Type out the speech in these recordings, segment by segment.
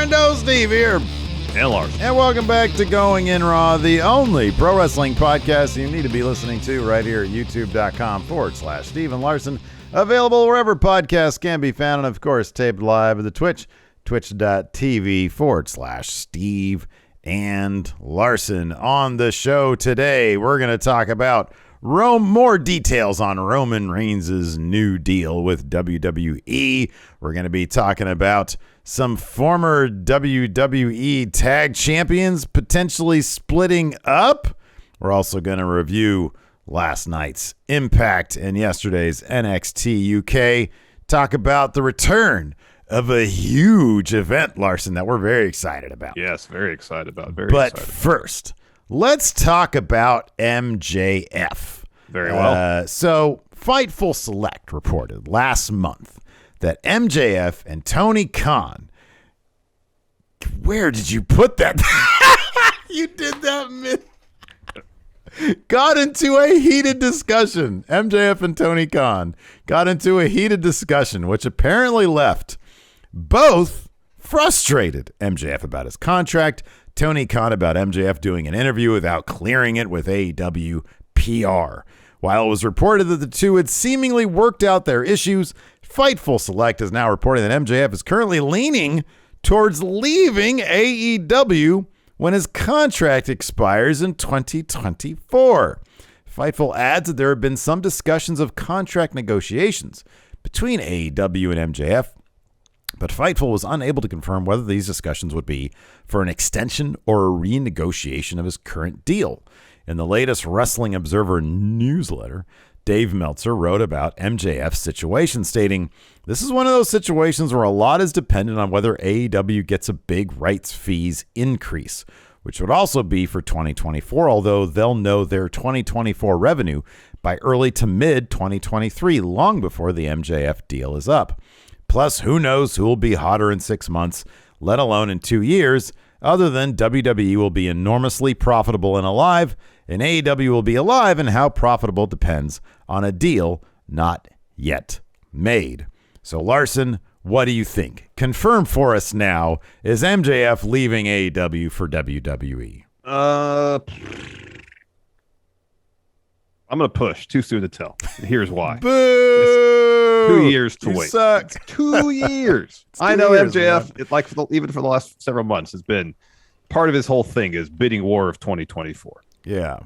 Friendo Steve here. And Larson. And welcome back to Going In Raw, the only pro wrestling podcast you need to be listening to right here at youtube.com/Steve and Larson. Available wherever podcasts can be found. And, of course, taped live at the Twitch, twitch.tv/Steve and Larson. On the show today, we're going to talk about more details on Roman Reigns' new deal with WWE. We're going to be talking about some former WWE tag champions potentially splitting up. We're also going to review last night's Impact and yesterday's NXT UK. Talk about the return of a huge event, Larson, that we're very excited about. Yes, very excited about. But first, let's talk about MJF. Very well. So, Fightful Select reported last month that MJF and Tony Khan, where did you put that? You did that got into a heated discussion. MJF and Tony Khan got into a heated discussion, which apparently left both frustrated. MJF about his contract, Tony Khan about MJF doing an interview without clearing it with AEW PR. While it was reported that the two had seemingly worked out their issues, Fightful Select is now reporting that MJF is currently leaning towards leaving AEW when his contract expires in 2024. Fightful adds that there have been some discussions of contract negotiations between AEW and MJF, but Fightful was unable to confirm whether these discussions would be for an extension or a renegotiation of his current deal. In the latest Wrestling Observer newsletter, Dave Meltzer wrote about MJF's situation, stating, "This is one of those situations where a lot is dependent on whether AEW gets a big rights fees increase, which would also be for 2024, although they'll know their 2024 revenue by early to mid 2023, long before the MJF deal is up. Plus, who knows who will be hotter in 6 months, let alone in 2 years, other than WWE will be enormously profitable and alive, and AEW will be alive, and how profitable depends on a deal not yet made." So, Larson, what do you think? Confirm for us now, is MJF leaving AEW for WWE? I'm going to push. Too soon to tell. Here's why. Boo! 2 years to You wait. suck. 2 years. It's 2 I know years, MJF, man. even for the last several months, has been part of his whole thing is bidding war of 2024. Yeah.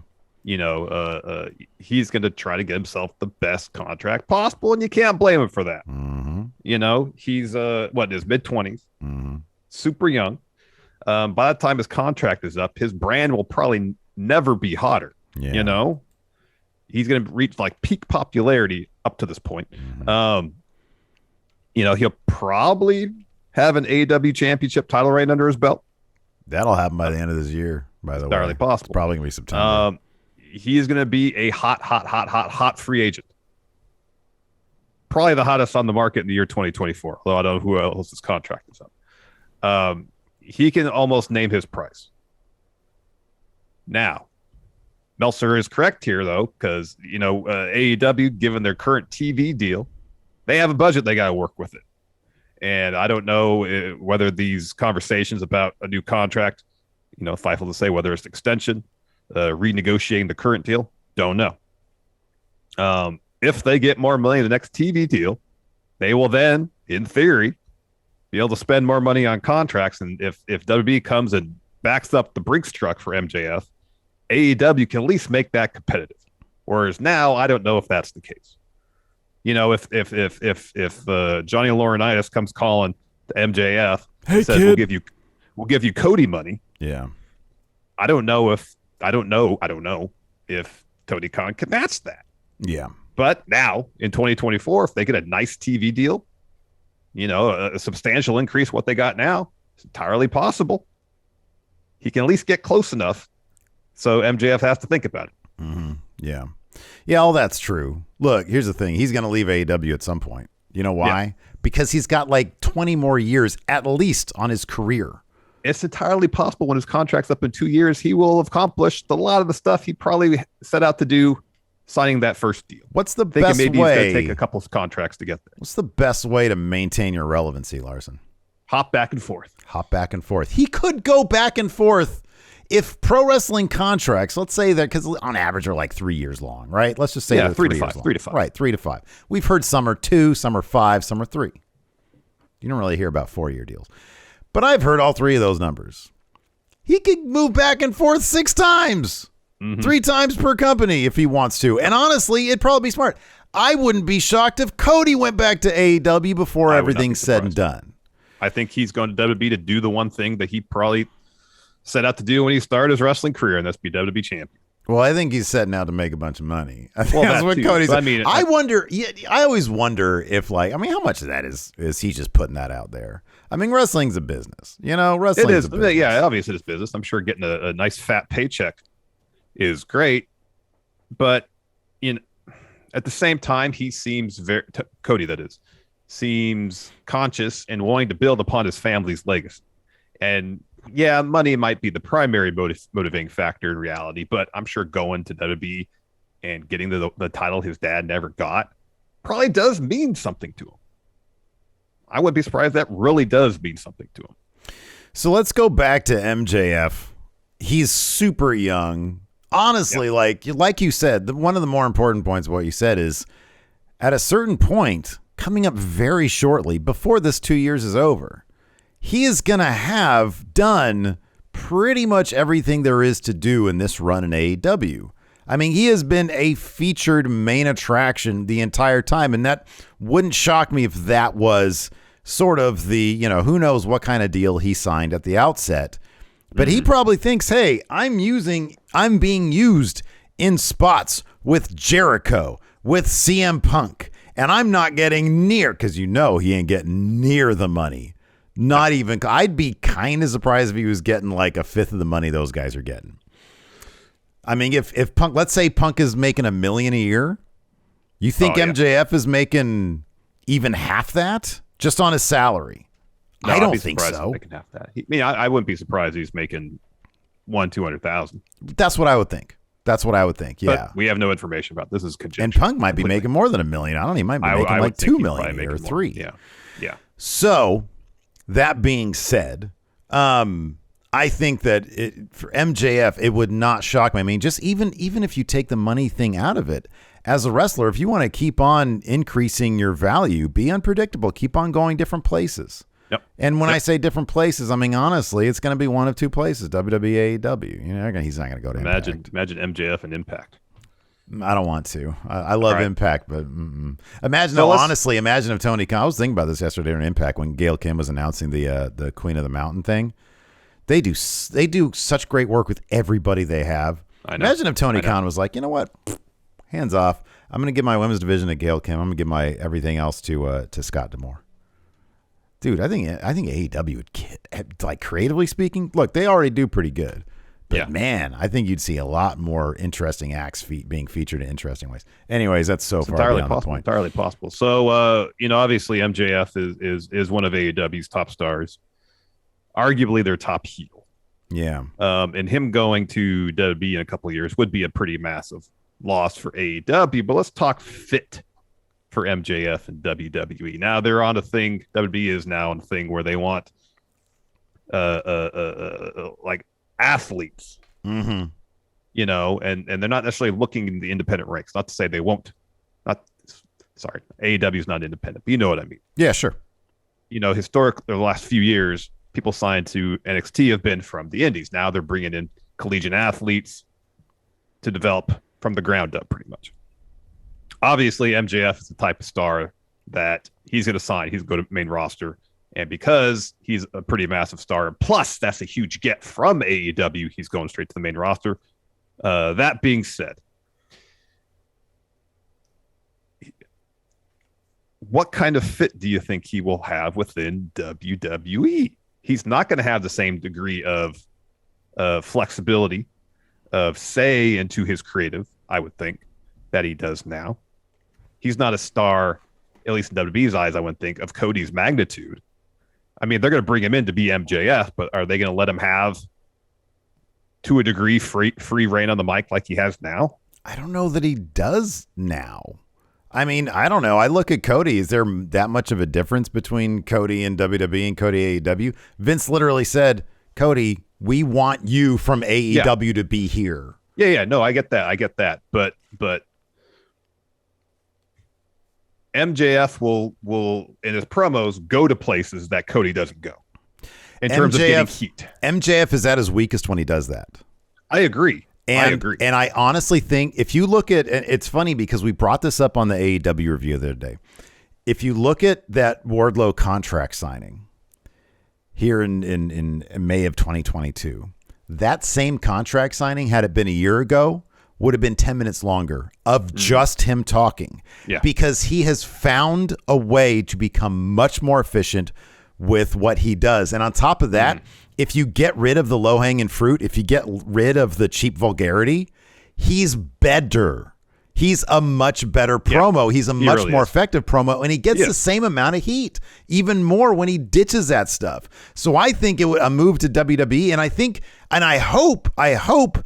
He's going to try to get himself the best contract possible, and you can't blame him for that. Mm-hmm. He's in his mid-20s, Mm-hmm. super young. By the time his contract is up, his brand will probably never be hotter. Yeah. He's going to reach like peak popularity up to this point. Mm-hmm. He'll probably have an AEW championship title reign under his belt. That'll happen by the end of this year, by the way. Entirely possible. It's probably going to be September. He is going to be a hot free agent. Probably the hottest on the market in the year 2024, although I don't know who else's contract is up. He can almost name his price. Now, Meltzer is correct here, though, because, AEW, given their current TV deal, they have a budget they got to work with it. And I don't know whether these conversations about a new contract, Fightful to say whether it's extension, renegotiating the current deal, don't know. If they get more money in the next TV deal, they will then, in theory, be able to spend more money on contracts. And if WWE comes and backs up the Brinks truck for MJF, AEW can at least make that competitive. Whereas now, I don't know if that's the case. If Johnny Laurinaitis comes calling to MJF and says, kid, we'll give you Cody money. Yeah. I don't know if Tony Khan can match that. Yeah. But now in 2024, if they get a nice TV deal, a substantial increase what they got now, it's entirely possible. He can at least get close enough. So MJF has to think about it. Mm-hmm. Yeah. Yeah, all that's true. Look, here's the thing. He's going to leave AEW at some point. You know why? Yeah. Because he's got like 20 more years at least on his career. It's entirely possible when his contract's up in 2 years, he will have accomplished a lot of the stuff he probably set out to do signing that first deal. What's the best way? Maybe he's going to take a couple of contracts to get there. What's the best way to maintain your relevancy, Larson? Hop back and forth. He could go back and forth if pro wrestling contracts, let's say that, because on average are like 3 years long, right? Let's just say they're 3 to 3 5. years long. 3 to 5. Right, 3 to 5. We've heard some are 2, some are 5, some are 3. You don't really hear about 4-year deals. But I've heard all 3 of those numbers. He could move back and forth 6 times. 3 times per company if he wants to. And honestly, it'd probably be smart. I wouldn't be shocked if Cody went back to AEW before everything's said and done. I think he's going to WWE to do the one thing that he probably set out to do when he started his wrestling career, and that's be WWE champion. Well, I think he's setting out to make a bunch of money. I think Well, that's that what too. Cody's. But I mean, I wonder. Yeah, I always wonder if, like, I mean, how much of that is he just putting that out there? I mean, wrestling's a business. You know, wrestling is a business. Yeah, obviously it's business. I'm sure getting a nice fat paycheck is great, but at the same time, he seems Cody, that is, seems conscious and wanting to build upon his family's legacy. And yeah, money might be the primary motivating factor in reality, but I'm sure going to WWE and getting the title his dad never got probably does mean something to him. I wouldn't be surprised that really does mean something to him. So let's go back to MJF. He's super young. Honestly, like you said, one of the more important points of what you said is at a certain point, coming up very shortly before this 2 years is over, he is going to have done pretty much everything there is to do in this run in AEW. I mean, he has been a featured main attraction the entire time, and that wouldn't shock me if that was sort of the, who knows what kind of deal he signed at the outset. But he probably thinks, hey, I'm being used in spots with Jericho, with CM Punk, and I'm not getting near, because he ain't getting near the money. Not even, I'd be kind of surprised if he was getting like a fifth of the money those guys are getting. I mean, if Punk, let's say Punk is making $1 million a year, you think MJF is making even half that just on his salary? No, I don't think so. Making half that. I wouldn't be surprised he's making 200,000. That's what I would think. Yeah, but we have no information about this. Is conjecture. And Punk might be making more than $1 million. I don't know. He might be making like $2 million a year or $3 million. Yeah. So that being said, I think that for MJF, it would not shock me. I mean, just even if you take the money thing out of it, as a wrestler, if you want to keep on increasing your value, be unpredictable, keep on going different places. Yep. And when I say different places, I mean, honestly, it's going to be one of 2 places, WWE, AEW. He's not going to go to Impact. Imagine MJF and Impact. I don't want to. I love Impact, but imagine if Tony Khan, I was thinking about this yesterday on Impact when Gail Kim was announcing the Queen of the Mountain thing. They do such great work with everybody they have. I know. Imagine if Tony Khan was like, you know what? Hands off. I'm going to give my women's division to Gail Kim. I'm going to give my everything else to Scott D'Amore. Dude, I think AEW would, like, creatively speaking, look, they already do pretty good. But man, I think you'd see a lot more interesting acts being featured in interesting ways. Anyways, that's so far beyond the point. Entirely possible. So, obviously MJF is one of AEW's top stars, arguably their top heel. Yeah. And him going to WWE in a couple of years would be a pretty massive loss for AEW. But let's talk fit for MJF and WWE. Now they're on a thing. WWE is now on a thing where they want like athletes, and they're not necessarily looking in the independent ranks. Not to say they won't. AEW is not independent, but you know what I mean. Yeah, sure. Historically, the last few years, people signed to NXT have been from the indies. Now they're bringing in collegiate athletes to develop from the ground up, pretty much. Obviously, MJF is the type of star that he's going to sign. He's going to go to main roster. And because he's a pretty massive star, plus that's a huge get from AEW, he's going straight to the main roster. That being said, what kind of fit do you think he will have within WWE? He's not going to have the same degree of flexibility, of say into his creative, I would think, that he does now. He's not a star, at least in WWE's eyes, I wouldn't think, of Cody's magnitude. I mean, they're going to bring him in to be MJF, but are they going to let him have, to a degree, free reign on the mic like he has now? I don't know that he does now. I mean, I don't know. I look at Cody. Is there that much of a difference between Cody and WWE and Cody AEW? Vince literally said, Cody, we want you from AEW to be here. Yeah. No, I get that. But MJF will in his promos go to places that Cody doesn't go in terms of getting heat. MJF is at his weakest when he does that. I agree. And I honestly think if you look at, and it's funny because we brought this up on the AEW review the other day. If you look at that Wardlow contract signing here in May of 2022, that same contract signing, had it been a year ago, would have been 10 minutes longer of just him talking. Yeah. Because he has found a way to become much more efficient with what he does. And on top of that, if you get rid of the low-hanging fruit, if you get rid of the cheap vulgarity, he's better. He's a much better promo. Yeah, he's a much really more is. effective promo, and he gets the same amount of heat, even more when he ditches that stuff. So I think it would a move to WWE, and I hope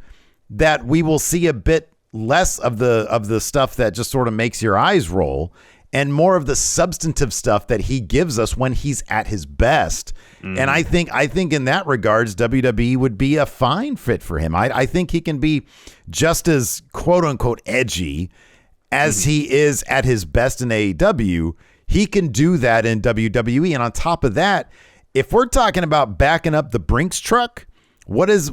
that we will see a bit less of the stuff that just sort of makes your eyes roll, and more of the substantive stuff that he gives us when he's at his best. And I think in that regards, WWE would be a fine fit for him. I think he can be just as quote unquote edgy as he is at his best in AEW. He can do that in WWE. And on top of that, if we're talking about backing up the Brinks truck, what is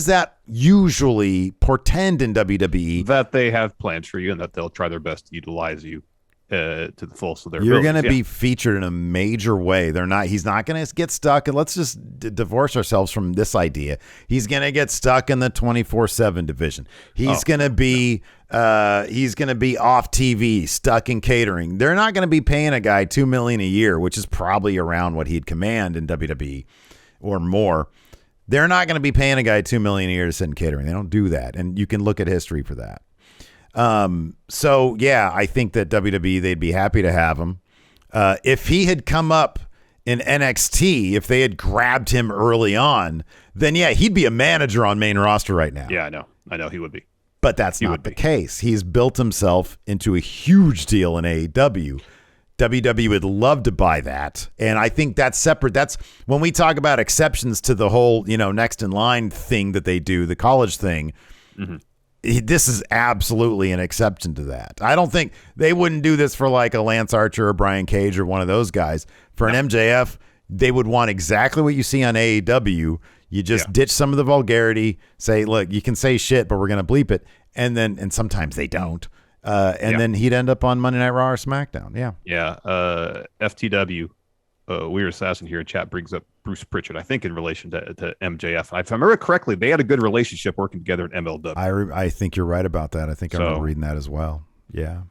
that usually portend in WWE? That they have plans for you and that they'll try their best to utilize you to the fullest of their You're abilities. going to be featured in a major way. He's not going to get stuck. And let's just divorce ourselves from this idea. He's going to get stuck in the 24/7 division. He's going to be off TV, stuck in catering. They're not going to be paying a guy $2 million a year, which is probably around what he'd command in WWE or more. They're not going to be paying a guy $2 million a year to sit in catering. They don't do that. And you can look at history for that. So yeah, I think that WWE, they'd be happy to have him. If he had come up in NXT, if they had grabbed him early on, then yeah, he'd be a manager on main roster right now. Yeah, I know he would be. But that's not the case. He's built himself into a huge deal in AEW. WWE would love to buy that. And I think that's separate. That's when we talk about exceptions to the whole, next in line thing that they do, the college thing. This is absolutely an exception to that. I don't think they wouldn't do this for like a Lance Archer or Brian Cage or one of those guys. For an MJF, they would want exactly what you see on AEW. You just ditch some of the vulgarity, say, look, you can say shit, but we're going to bleep it. And sometimes they don't. Then he'd end up on Monday Night Raw or SmackDown. Yeah. Yeah. FTW, Weird Assassin here in chat brings up Bruce Pritchard, I think in relation to MJF. If I remember correctly, they had a good relationship working together at MLW. I think you're right about that. I think I remember reading that as well. Yeah.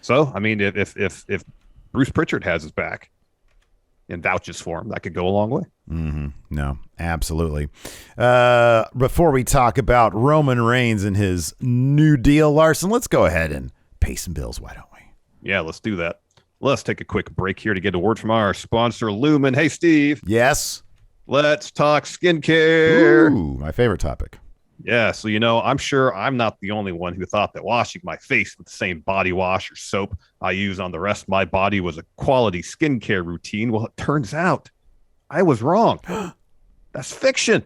So, I mean, if Bruce Pritchard has his back and vouches for him, that could go a long way. No, absolutely. Before we talk about Roman Reigns and his new deal, Larson, let's go ahead and pay some bills. Why don't we? Yeah, let's do that. Let's take a quick break here to get a word from our sponsor, Lumen. Hey, Steve. Yes. Let's talk skincare. Ooh, my favorite topic. Yeah, so I'm sure I'm not the only one who thought that washing my face with the same body wash or soap I use on the rest of my body was a quality skincare routine. Well, it turns out I was wrong. That's fiction.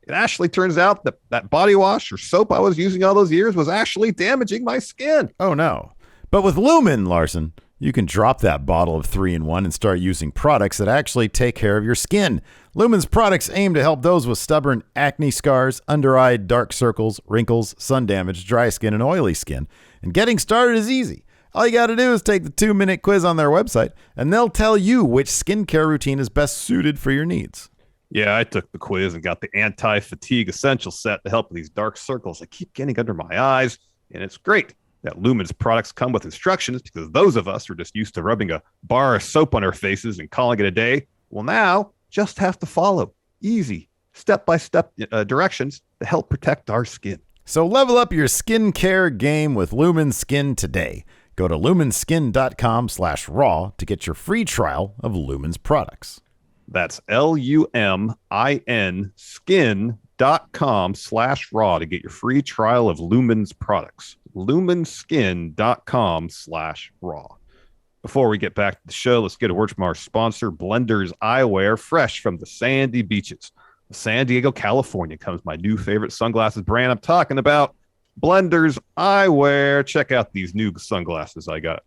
It actually turns out that body wash or soap I was using all those years was actually damaging my skin. Oh, no. But with Lumen, Larson, you can drop that bottle of 3-in-1 and start using products that actually take care of your skin. Lumen's products aim to help those with stubborn acne scars, under-eye dark circles, wrinkles, sun damage, dry skin, and oily skin. And getting started is easy. All you got to do is take the 2-minute quiz on their website, and they'll tell you which skincare routine is best suited for your needs. Yeah, I took the quiz and got the anti-fatigue essential set to help with these dark circles I keep getting under my eyes, and it's great that Lumen's products come with instructions because those of us who are just used to rubbing a bar of soap on our faces and calling it a day, well, now just have to follow easy, step-by-step directions to help protect our skin. So level up your skincare game with Lumen Skin today. Go to lumenskin.com/raw to get your free trial of Lumen's products. That's LUMIN skin.com/raw. lumenSkin.com/raw to get your free trial of Lumen's products. lumenskin.com/raw. Before we get back to the show, let's get a word from our sponsor, Blenders Eyewear, fresh from the sandy beaches of San Diego, California, comes my new favorite sunglasses brand. I'm talking about Blenders Eyewear. Check out these new sunglasses I got.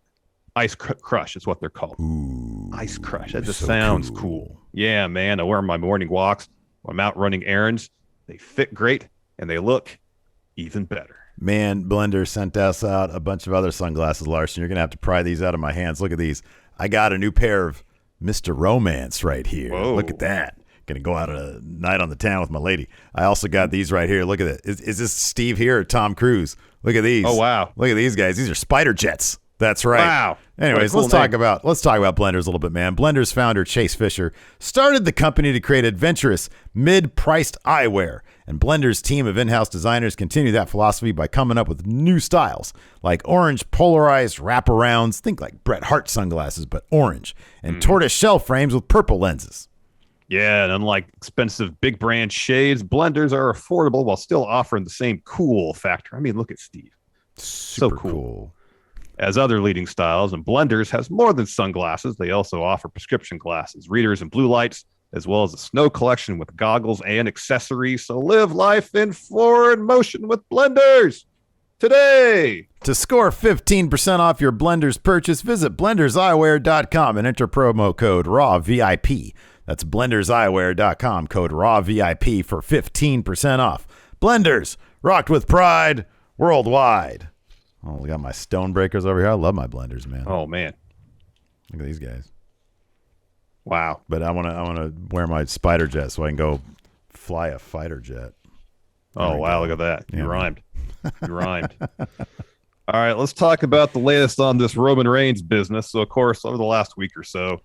Ice Crush is what they're called. Ooh, Ice Crush. That just sounds cool. Yeah, man. I wear them on my morning walks when I'm out running errands. They fit great, and they look even better. Man, Blender sent us out a bunch of other sunglasses, Larson. You're going to have to pry these out of my hands. Look at these. I got a new pair of Mr. Romance right here. Whoa. Look at that. Going to go out a night on the town with my lady. I also got these right here. Look at it. Is this Steve here or Tom Cruise? Look at these. Oh, wow. Look at these guys. These are spider jets. That's right. Wow. Anyways, cool let's talk about Blenders a little bit, man. Blenders founder Chase Fisher started the company to create adventurous, mid-priced eyewear, and Blenders team of in-house designers continue that philosophy by coming up with new styles like orange polarized wraparounds, think like Bret Hart sunglasses but orange, and tortoise shell frames with purple lenses. Yeah, and unlike expensive big brand shades, Blenders are affordable while still offering the same cool factor. I mean, look at Steve. Super cool. As other leading styles, and Blenders has more than sunglasses. They also offer prescription glasses, readers, and blue lights, as well as a snow collection with goggles and accessories. So live life in forward motion with Blenders today. To score 15% off your Blenders purchase, visit blenderseyewear.com and enter promo code RAWVIP. That's blenderseyewear.com, code RAWVIP for 15% off. Blenders, rocked with pride worldwide. Oh, we got my Stonebreakers over here. I love my Blenders, man. Oh, man. Look at these guys. Wow. But I want to wear my spider jet so I can go fly a fighter jet. Oh, wow. Look at that. You Yeah, rhymed. You rhymed. All right. Let's talk about the latest on this Roman Reigns business. So, of course, over the last week or so,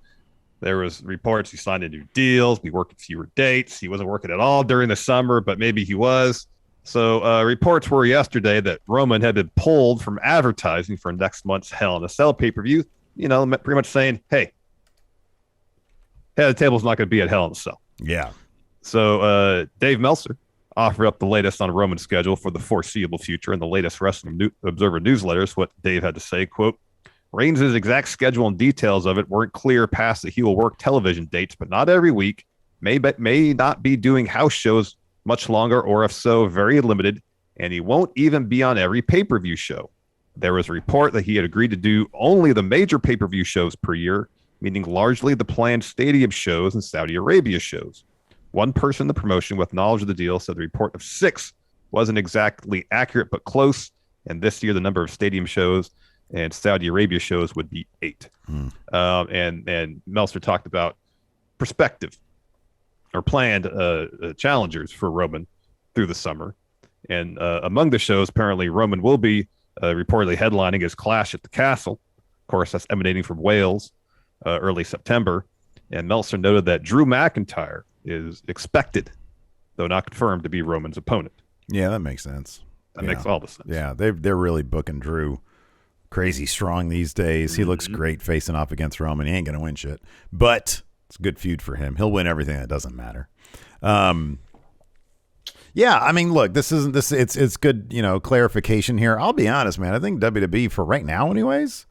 there was reports he signed a new deals. He worked fewer dates. He wasn't working at all during the summer, but maybe he was. So reports were yesterday that Roman had been pulled from advertising for next month's Hell in a Cell pay-per-view, pretty much saying, hey, Head of the Table's not going to be at Hell in a Cell. Yeah. So Dave Meltzer offered up the latest on Roman's schedule for the foreseeable future, and the latest Wrestling Observer newsletter is what Dave had to say, quote, Reigns' exact schedule and details of it weren't clear past that he will work television dates, but not every week, may not be doing house shows much longer, or if so, very limited, and he won't even be on every pay-per-view show. There was a report that he had agreed to do only the major pay-per-view shows per year, meaning largely the planned stadium shows and Saudi Arabia shows. One person in the promotion with knowledge of the deal said the report of 6 wasn't exactly accurate, but close, and this year the number of stadium shows and Saudi Arabia shows would be 8. And Meltzer talked about perspective or planned challengers for Roman through the summer. And among the shows, apparently Roman will be reportedly headlining his Clash at the Castle. Of course, that's emanating from Wales, early September. And Meltzer noted that Drew McIntyre is expected, though not confirmed, to be Roman's opponent. Yeah, that makes sense. That makes all the sense. Yeah, they're really booking Drew crazy strong these days. He looks great facing off against Roman. He ain't going to win shit. But it's a good feud for him. He'll win everything that doesn't matter. Yeah, I mean, look, it's good, clarification here. I'll be honest, man. I think WWE, for right now anyways,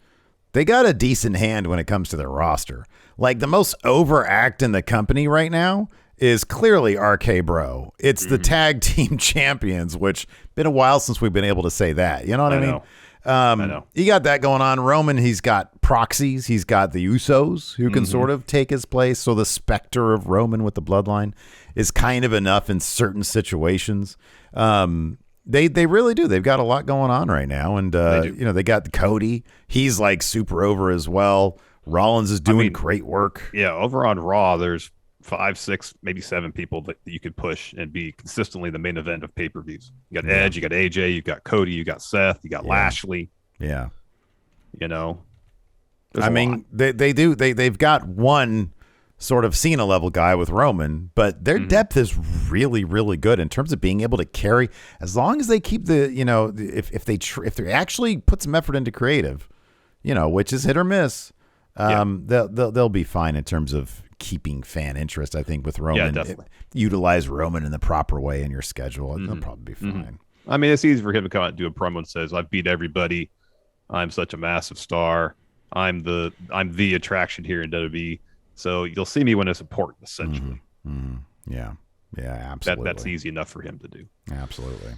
they got a decent hand when it comes to their roster. Like, the most overact in the company right now is clearly RK Bro. It's the tag team champions, which been a while since we've been able to say that. You know what I mean? I know. You got that going on. Roman, he's got proxies. He's got the Usos who can sort of take his place. So the specter of Roman with the bloodline is kind of enough in certain situations. They really do. They've got a lot going on right now. And, they got Cody. He's like super over as well. Rollins is doing great work. Yeah, over on Raw, there's 5, 6, maybe 7 people that you could push and be consistently the main event of pay-per-views. You got Edge, you got AJ, you got Cody, you got Seth, you got Lashley. Yeah. They've got one sort of Cena level guy with Roman, but their depth is really, really good in terms of being able to carry, as long as they keep if they actually put some effort into creative, which is hit or miss. They'll be fine in terms of keeping fan interest. I think with Roman, utilize Roman in the proper way in your schedule. They'll probably be fine. I mean, it's easy for him to come out and do a promo and says, "I've beat everybody. I'm such a massive star. I'm the attraction here in WWE. So you'll see me when it's important, essentially." Yeah, absolutely. That's easy enough for him to do. Absolutely.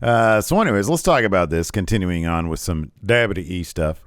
So anyways, let's talk about this, continuing on with some WWE stuff.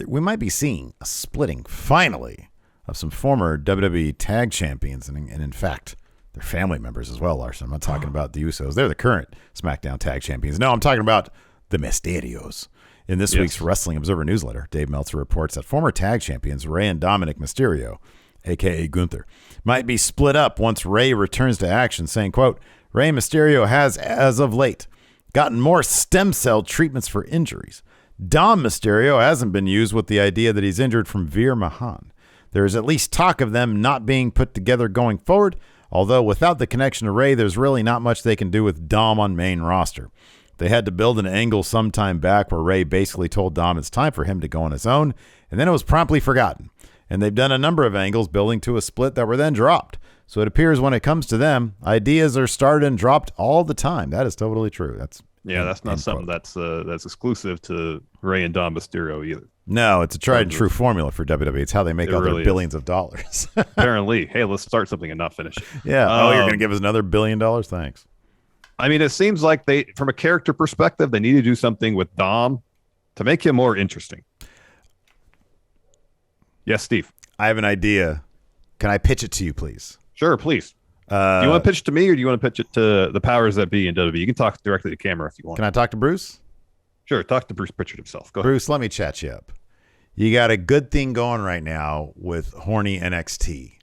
We might be seeing a splitting, finally, of some former WWE tag champions, and in fact, their family members as well, Larson. I'm not talking about the Usos. They're the current SmackDown tag champions. No, I'm talking about the Mysterios. In this week's Wrestling Observer Newsletter, Dave Meltzer reports that former tag champions Rey and Dominic Mysterio, a.k.a. Gunther, might be split up once Rey returns to action, saying, quote, Rey Mysterio has, as of late, gotten more stem cell treatments for injuries. Dom Mysterio hasn't been used with the idea that he's injured from Veer Mahan. There is at least talk of them not being put together going forward, although without the connection to Rey, there's really not much they can do with Dom on main roster. They had to build an angle sometime back where Rey basically told Dom it's time for him to go on his own, and then it was promptly forgotten. And they've done a number of angles building to a split that were then dropped. So it appears when it comes to them, ideas are started and dropped all the time. That is totally true. That's not something that's exclusive to Rey and Dom Mysterio either. No, it's a tried and true formula for WWE. It's how they make all their billions of dollars. Apparently. Hey, let's start something and not finish it. Yeah. You're going to give us another $1 billion? Thanks. I mean, it seems like from a character perspective, they need to do something with Dom to make him more interesting. Yes, Steve. I have an idea. Can I pitch it to you, please? Sure, please. Do you want to pitch it to me or do you want to pitch it to the powers that be in WWE? You can talk directly to camera if you want. Can I talk to Bruce? Sure, talk to Bruce Pritchard himself. Go ahead. Bruce, let me chat you up. You got a good thing going right now with horny NXT.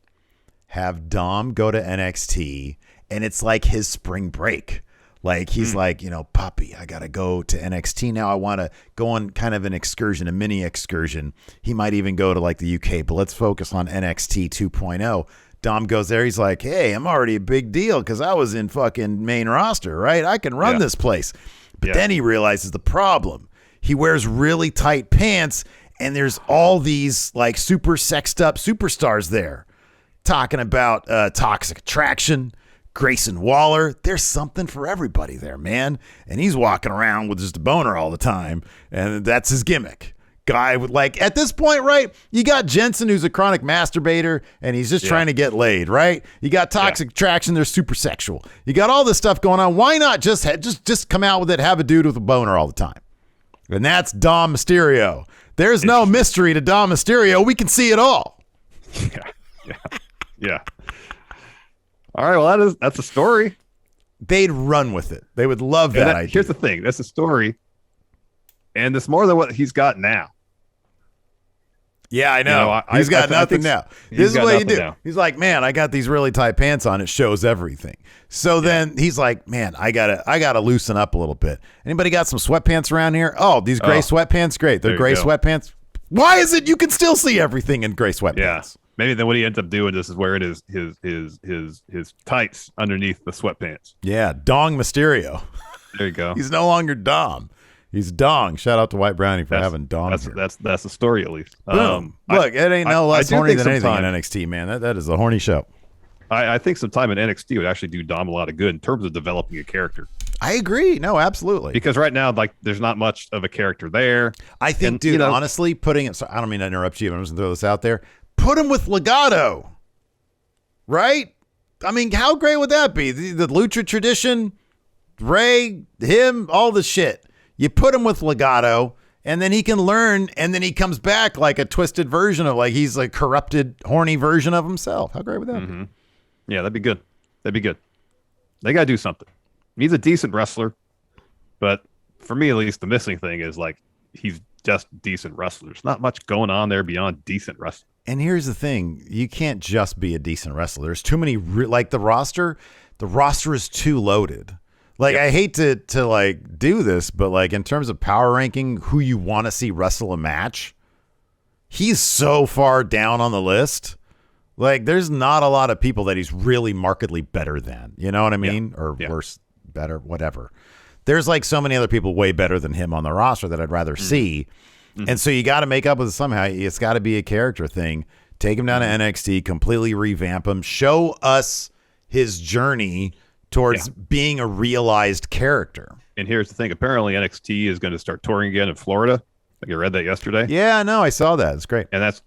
Have Dom go to NXT, and it's like his spring break. Like he's like, Poppy, I got to go to NXT now. I want to go on kind of an excursion, a mini excursion. He might even go to like the UK, but let's focus on NXT 2.0. Dom goes there. He's like, hey, I'm already a big deal because I was in fucking main roster, right? I can run this place. But then he realizes the problem. He wears really tight pants, and there's all these like super sexed up superstars there talking about Toxic Attraction, Grayson Waller. There's something for everybody there, man. And he's walking around with just a boner all the time, and that's his gimmick. Guy with at this point, right? You got Jensen, who's a chronic masturbator, and he's just trying to get laid, right? You got Toxic Attraction, they're super sexual. You got all this stuff going on. Why not just come out with it, have a dude with a boner all the time? And that's Dom Mysterio. There's no mystery to Dom Mysterio. We can see it all. Yeah. All right, well, that's a story. They'd run with it. They would love that idea. Here's the thing. That's a story, and it's more than what he's got now. Yeah, I know. He's got nothing now. This is what you do. He's like, man, I got these really tight pants on. It shows everything. So then he's like, man, I gotta loosen up a little bit. Anybody got some sweatpants around here? Oh, these gray sweatpants, great. They're gray sweatpants. Why is it you can still see everything in gray sweatpants? Yeah. Maybe then what he ends up doing is wearing his tights underneath the sweatpants. Yeah, Dong Mysterio. There you go. He's no longer Dom. He's Dong. Shout out to White Brownie for having Dong. That's the story at least. Boom. Look, it ain't no less horny than anything in NXT, man. That is a horny show. I think some time in NXT would actually do Dom a lot of good in terms of developing a character. I agree. No, absolutely. Because right now, there's not much of a character there. I think, dude, honestly, putting it. So I don't mean to interrupt you, but I'm just gonna throw this out there. Put him with Legado, right? I mean, how great would that be? The Lucha tradition, Ray, him, all the shit. You put him with Legado, and then he can learn, and then he comes back like a twisted version of he's a corrupted, horny version of himself. How great would that be? Yeah, that'd be good. They got to do something. He's a decent wrestler, but for me, at least, the missing thing is he's just decent wrestler. There's not much going on there beyond decent wrestling. And here's the thing. You can't just be a decent wrestler. There's too many, the roster is too loaded. I hate to do this, but in terms of power ranking, who you want to see wrestle a match, he's so far down on the list. There's not a lot of people that he's really markedly better than. You know what I mean? Yeah. Or worse, better, whatever. There's so many other people way better than him on the roster that I'd rather see. And so you got to make up with it somehow. It's got to be a character thing. Take him down to NXT, completely revamp him, show us his journey towards being a realized character. And here's the thing. Apparently NXT is going to start touring again in Florida. Like you read that yesterday. Yeah, no, I saw that. It's great. And that's,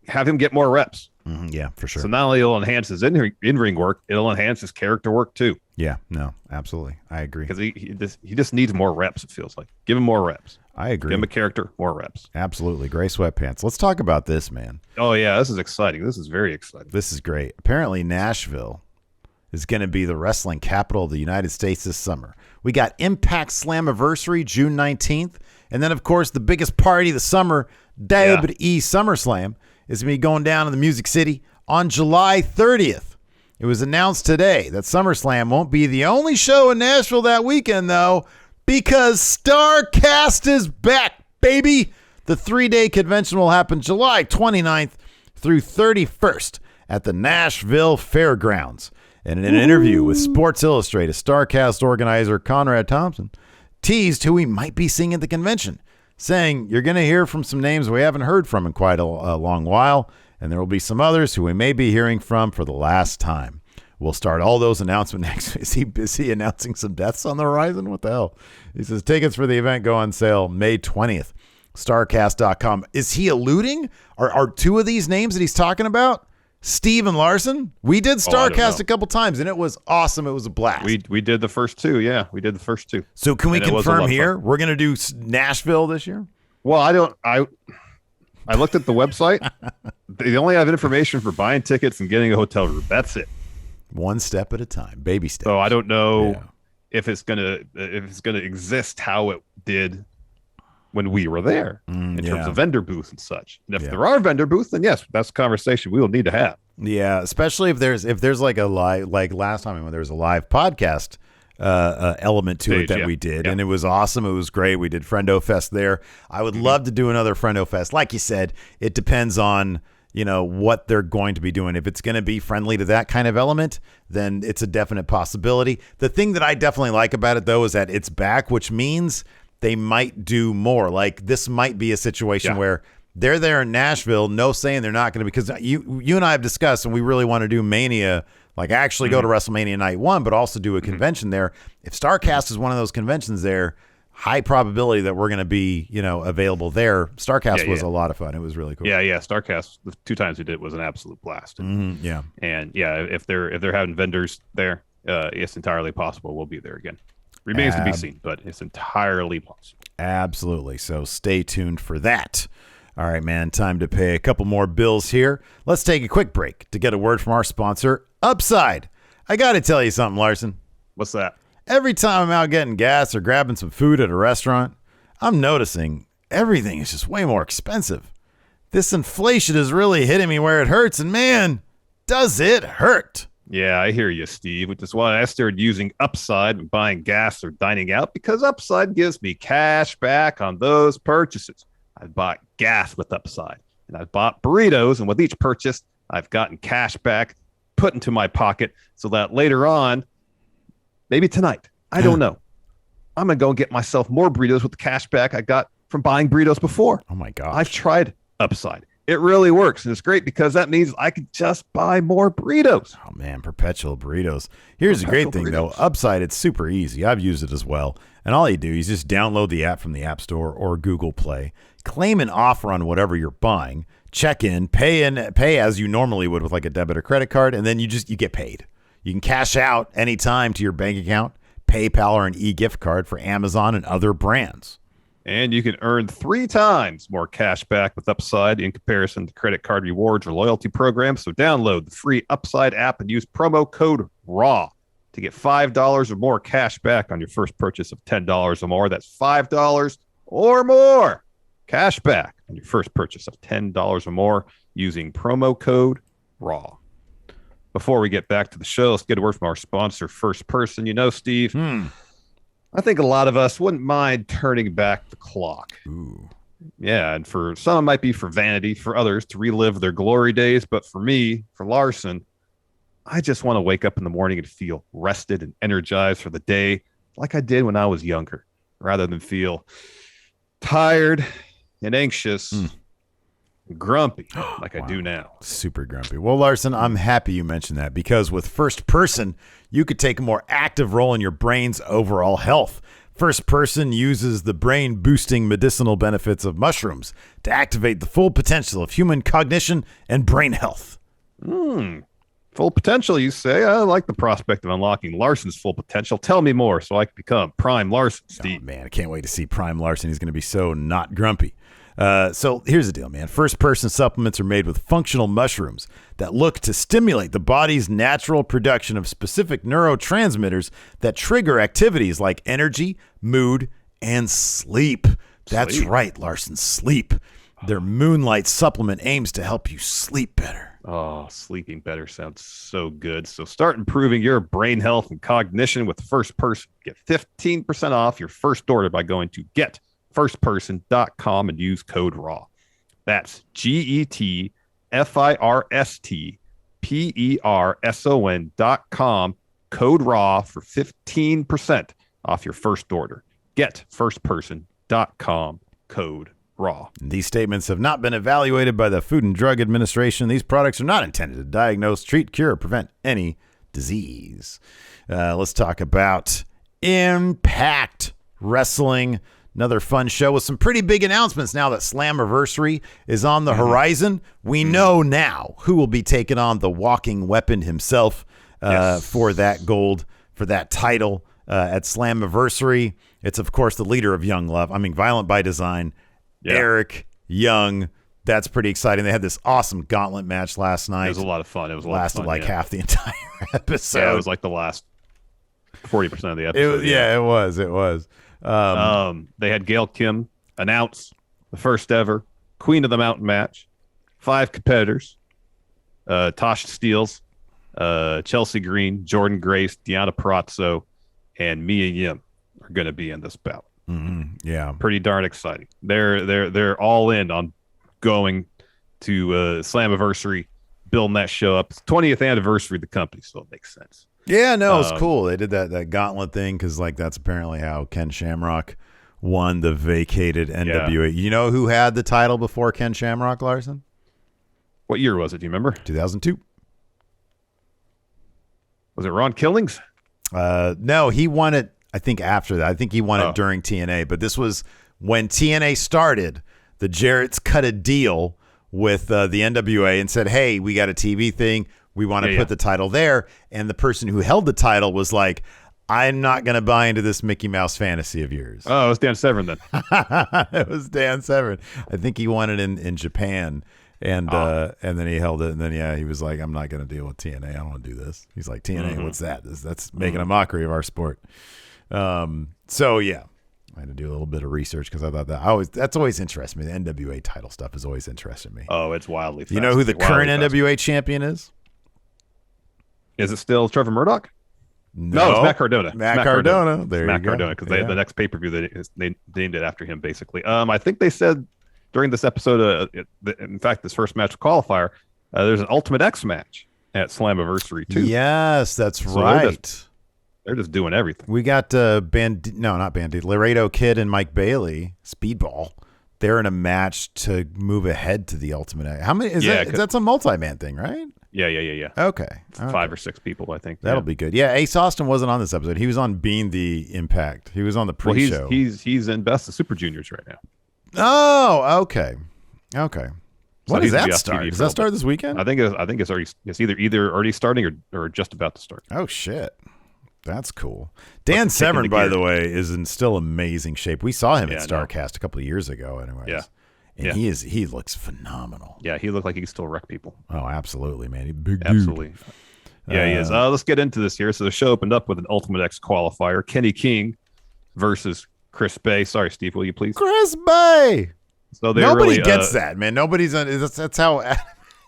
have him get more reps. Yeah, for sure. So not only it'll enhance his in-ring work, it'll enhance his character work too. Yeah, no, absolutely. I agree. Because he just needs more reps, it feels like. Give him more reps. I agree. Give him a character, more reps. Absolutely. Gray sweatpants. Let's talk about this, man. Oh, yeah, this is exciting. This is very exciting. This is great. Apparently, Nashville is going to be the wrestling capital of the United States this summer. We got Impact Slammiversary, June 19th. And then, of course, the biggest party of the summer, WWE SummerSlam, is going to be going down in the Music City on July 30th. It was announced today that SummerSlam won't be the only show in Nashville that weekend, though, because Starrcast is back, baby. The 3-day convention will happen July 29th through 31st at the Nashville Fairgrounds. And in an interview with Sports Illustrated, Starrcast organizer Conrad Thompson teased who he might be seeing at the convention, saying, "You're going to hear from some names we haven't heard from in quite a long while, and there will be some others who we may be hearing from for the last time. We'll start all those announcements next." Is he announcing some deaths on the horizon? What the hell? He says tickets for the event go on sale May 20th. Starrcast.com. Is he alluding? Are two of these names that he's talking about Steve and Larson? We did Starrcast a couple times, and it was awesome. It was a blast. We did the first two. Yeah, we did the first two. So can we confirm here we're going to do Nashville this year? Well, I looked at the website. They only have information for buying tickets and getting a hotel room. That's it. One step at a time, baby steps. So I don't know if it's gonna exist how it did when we were there in terms of vendor booth and such. And if there are vendor booths, then yes, that's a conversation we will need to have. Yeah, especially if there's like a live, like last time when there was a live podcast element to it that we did, and it was awesome. It was great. We did Friendo Fest there. I would love to do another Friendo Fest. Like you said, it depends on what they're going to be doing. If it's going to be friendly to that kind of element, then it's a definite possibility. The thing that I definitely like about it, though, is that it's back, which means they might do more. Like this might be a situation where they're there in Nashville, no saying they're not going to, because you and I have discussed, and we really want to do Mania, like actually go to WrestleMania Night 1, but also do a convention there. If Starrcast is one of those conventions there, high probability that we're going to be, available there. Starrcast was a lot of fun. It was really cool. Yeah. Starrcast, the 2 times we did, was an absolute blast. And if they're having vendors there, it's entirely possible we'll be there again. Remains to be seen, but it's entirely possible. Absolutely. So stay tuned for that. All right, man. Time to pay a couple more bills here. Let's take a quick break to get a word from our sponsor, Upside. I got to tell you something, Larson. What's that? Every time I'm out getting gas or grabbing some food at a restaurant, I'm noticing everything is just way more expensive. This inflation is really hitting me where it hurts, and man, does it hurt. Yeah, I hear you, Steve, which is why I started using Upside when buying gas or dining out, because Upside gives me cash back on those purchases. I bought gas with Upside, and I bought burritos, and with each purchase, I've gotten cash back put into my pocket so that later on, maybe tonight, I don't know, I'm going to go and get myself more burritos with the cash back I got from buying burritos before. Oh, my gosh. I've tried Upside. It really works, and it's great because that means I can just buy more burritos. Oh, man, perpetual burritos. Here's the great thing, though. Upside, it's super easy. I've used it as well. And all you do is just download the app from the App Store or Google Play, claim an offer on whatever you're buying, check in, pay as you normally would with like a debit or credit card, and then you get paid. You can cash out anytime to your bank account, PayPal, or an e-gift card for Amazon and other brands. And you can earn 3 times more cash back with Upside in comparison to credit card rewards or loyalty programs. So download the free Upside app and use promo code RAW to get $5 or more cash back on your first purchase of $10 or more. That's $5 or more cash back on your first purchase of $10 or more using promo code RAW. Before we get back to the show, let's get a word from our sponsor, First Person. Steve, I think a lot of us wouldn't mind turning back the clock. Ooh. Yeah, and for some, it might be for vanity. For others, to relive their glory days. But for me, for Larson, I just want to wake up in the morning and feel rested and energized for the day like I did when I was younger, rather than feel tired and anxious, grumpy, like I do now. Super grumpy. Well, Larson, I'm happy you mentioned that because with First Person, you could take a more active role in your brain's overall health. First Person uses the brain-boosting medicinal benefits of mushrooms to activate the full potential of human cognition and brain health. Full potential, you say? I like the prospect of unlocking Larson's full potential. Tell me more so I can become Prime Larson, Steve. Oh, man, I can't wait to see Prime Larson. He's going to be so not grumpy. So here's the deal, man. First Person supplements are made with functional mushrooms that look to stimulate the body's natural production of specific neurotransmitters that trigger activities like energy, mood, and sleep. That's right, Larson, sleep. Their Moonlight supplement aims to help you sleep better. Oh, sleeping better sounds so good. So start improving your brain health and cognition with First Person. Get 15% off your first order by going to getfirstperson.com and use code RAW. That's GETFIRSTPERSON.com, code RAW for 15% off your first order. Getfirstperson.com, code RAW. These statements have not been evaluated by the Food and Drug Administration. These products are not intended to diagnose, treat, cure, or prevent any disease. Let's talk about Impact Wrestling. Another fun show with some pretty big announcements now that Slammiversary is on the horizon. We know now who will be taking on the walking weapon himself for that gold, for that title at Slammiversary. It's, of course, the leader of Young Love. I mean, Violent by Design. Yeah. Eric Young. That's pretty exciting. They had this awesome gauntlet match last night. It was a lot of fun. It was lasted like half the entire episode. Yeah, it was like the last 40% of the episode. It was. They had Gail Kim announce the first ever Queen of the Mountain match. 5 competitors: Tasha Steeles, Chelsea Green, Jordan Grace, Deanna Perazzo, and Mia Yim are going to be in this bout. Mm-hmm. Yeah, pretty darn exciting. They're all in on going to Slammiversary, building that show up. It's 20th anniversary of the company, so it makes sense. Yeah, no, it's cool. They did that gauntlet thing because that's apparently how Ken Shamrock won the vacated NWA. Yeah. You know who had the title before Ken Shamrock, Larson? What year was it? Do you remember? 2002. Was it Ron Killings? No, he won it. I think after that. I think he won it during TNA, but this was when TNA started. The Jarretts cut a deal with the NWA and said, hey, we got a TV thing. We want to put the title there. And the person who held the title was like, I'm not going to buy into this Mickey Mouse fantasy of yours. Oh, it was Dan Severn then. It was Dan Severn. I think he won it in Japan. And then he held it. And then, he was like, I'm not going to deal with TNA. I don't want to do this. He's like, TNA, what's that? That's making a mockery of our sport. So yeah, I had to do a little bit of research because I thought that's always interested me. The NWA title stuff has always interested me. Oh, it's wildly You know who the current NWA champion is? Is it still Trevor Murdoch? No, it's Matt Cardona. Matt Cardona. There you go. Matt Cardona, because the next pay-per-view they named it after him, basically. I think they said during this episode, in fact, this first match qualifier, there's an Ultimate X match at Slammiversary too. Yes, that's right. They're just doing everything. We got Laredo Kid and Mike Bailey, Speedball. They're in a match to move ahead to the Ultimate X. How many is that? That's a multi-man thing, right? Yeah. Okay. 5 or 6 people, I think. That'll be good. Yeah, Ace Austin wasn't on this episode. He was on Being the Impact. He was on the pre-show. Well, he's in Best of Super Juniors right now. Oh, okay. So when does that start? Does that start this weekend? I think it's already. It's either already starting or just about to start. Oh shit. That's cool. Dan Severn, by the way, is in still amazing shape. We saw him at Starrcast a couple of years ago, anyways. Yeah. And he looks phenomenal. Yeah, he looked like he could still wreck people. Oh, absolutely, man. He's big dude. Absolutely. Yeah, he is. Let's get into this here. So the show opened up with an Ultimate X qualifier. Kenny King versus Chris Bay. Sorry, Steve, will you please? Chris Bay. So nobody gets that, man. Nobody's that's how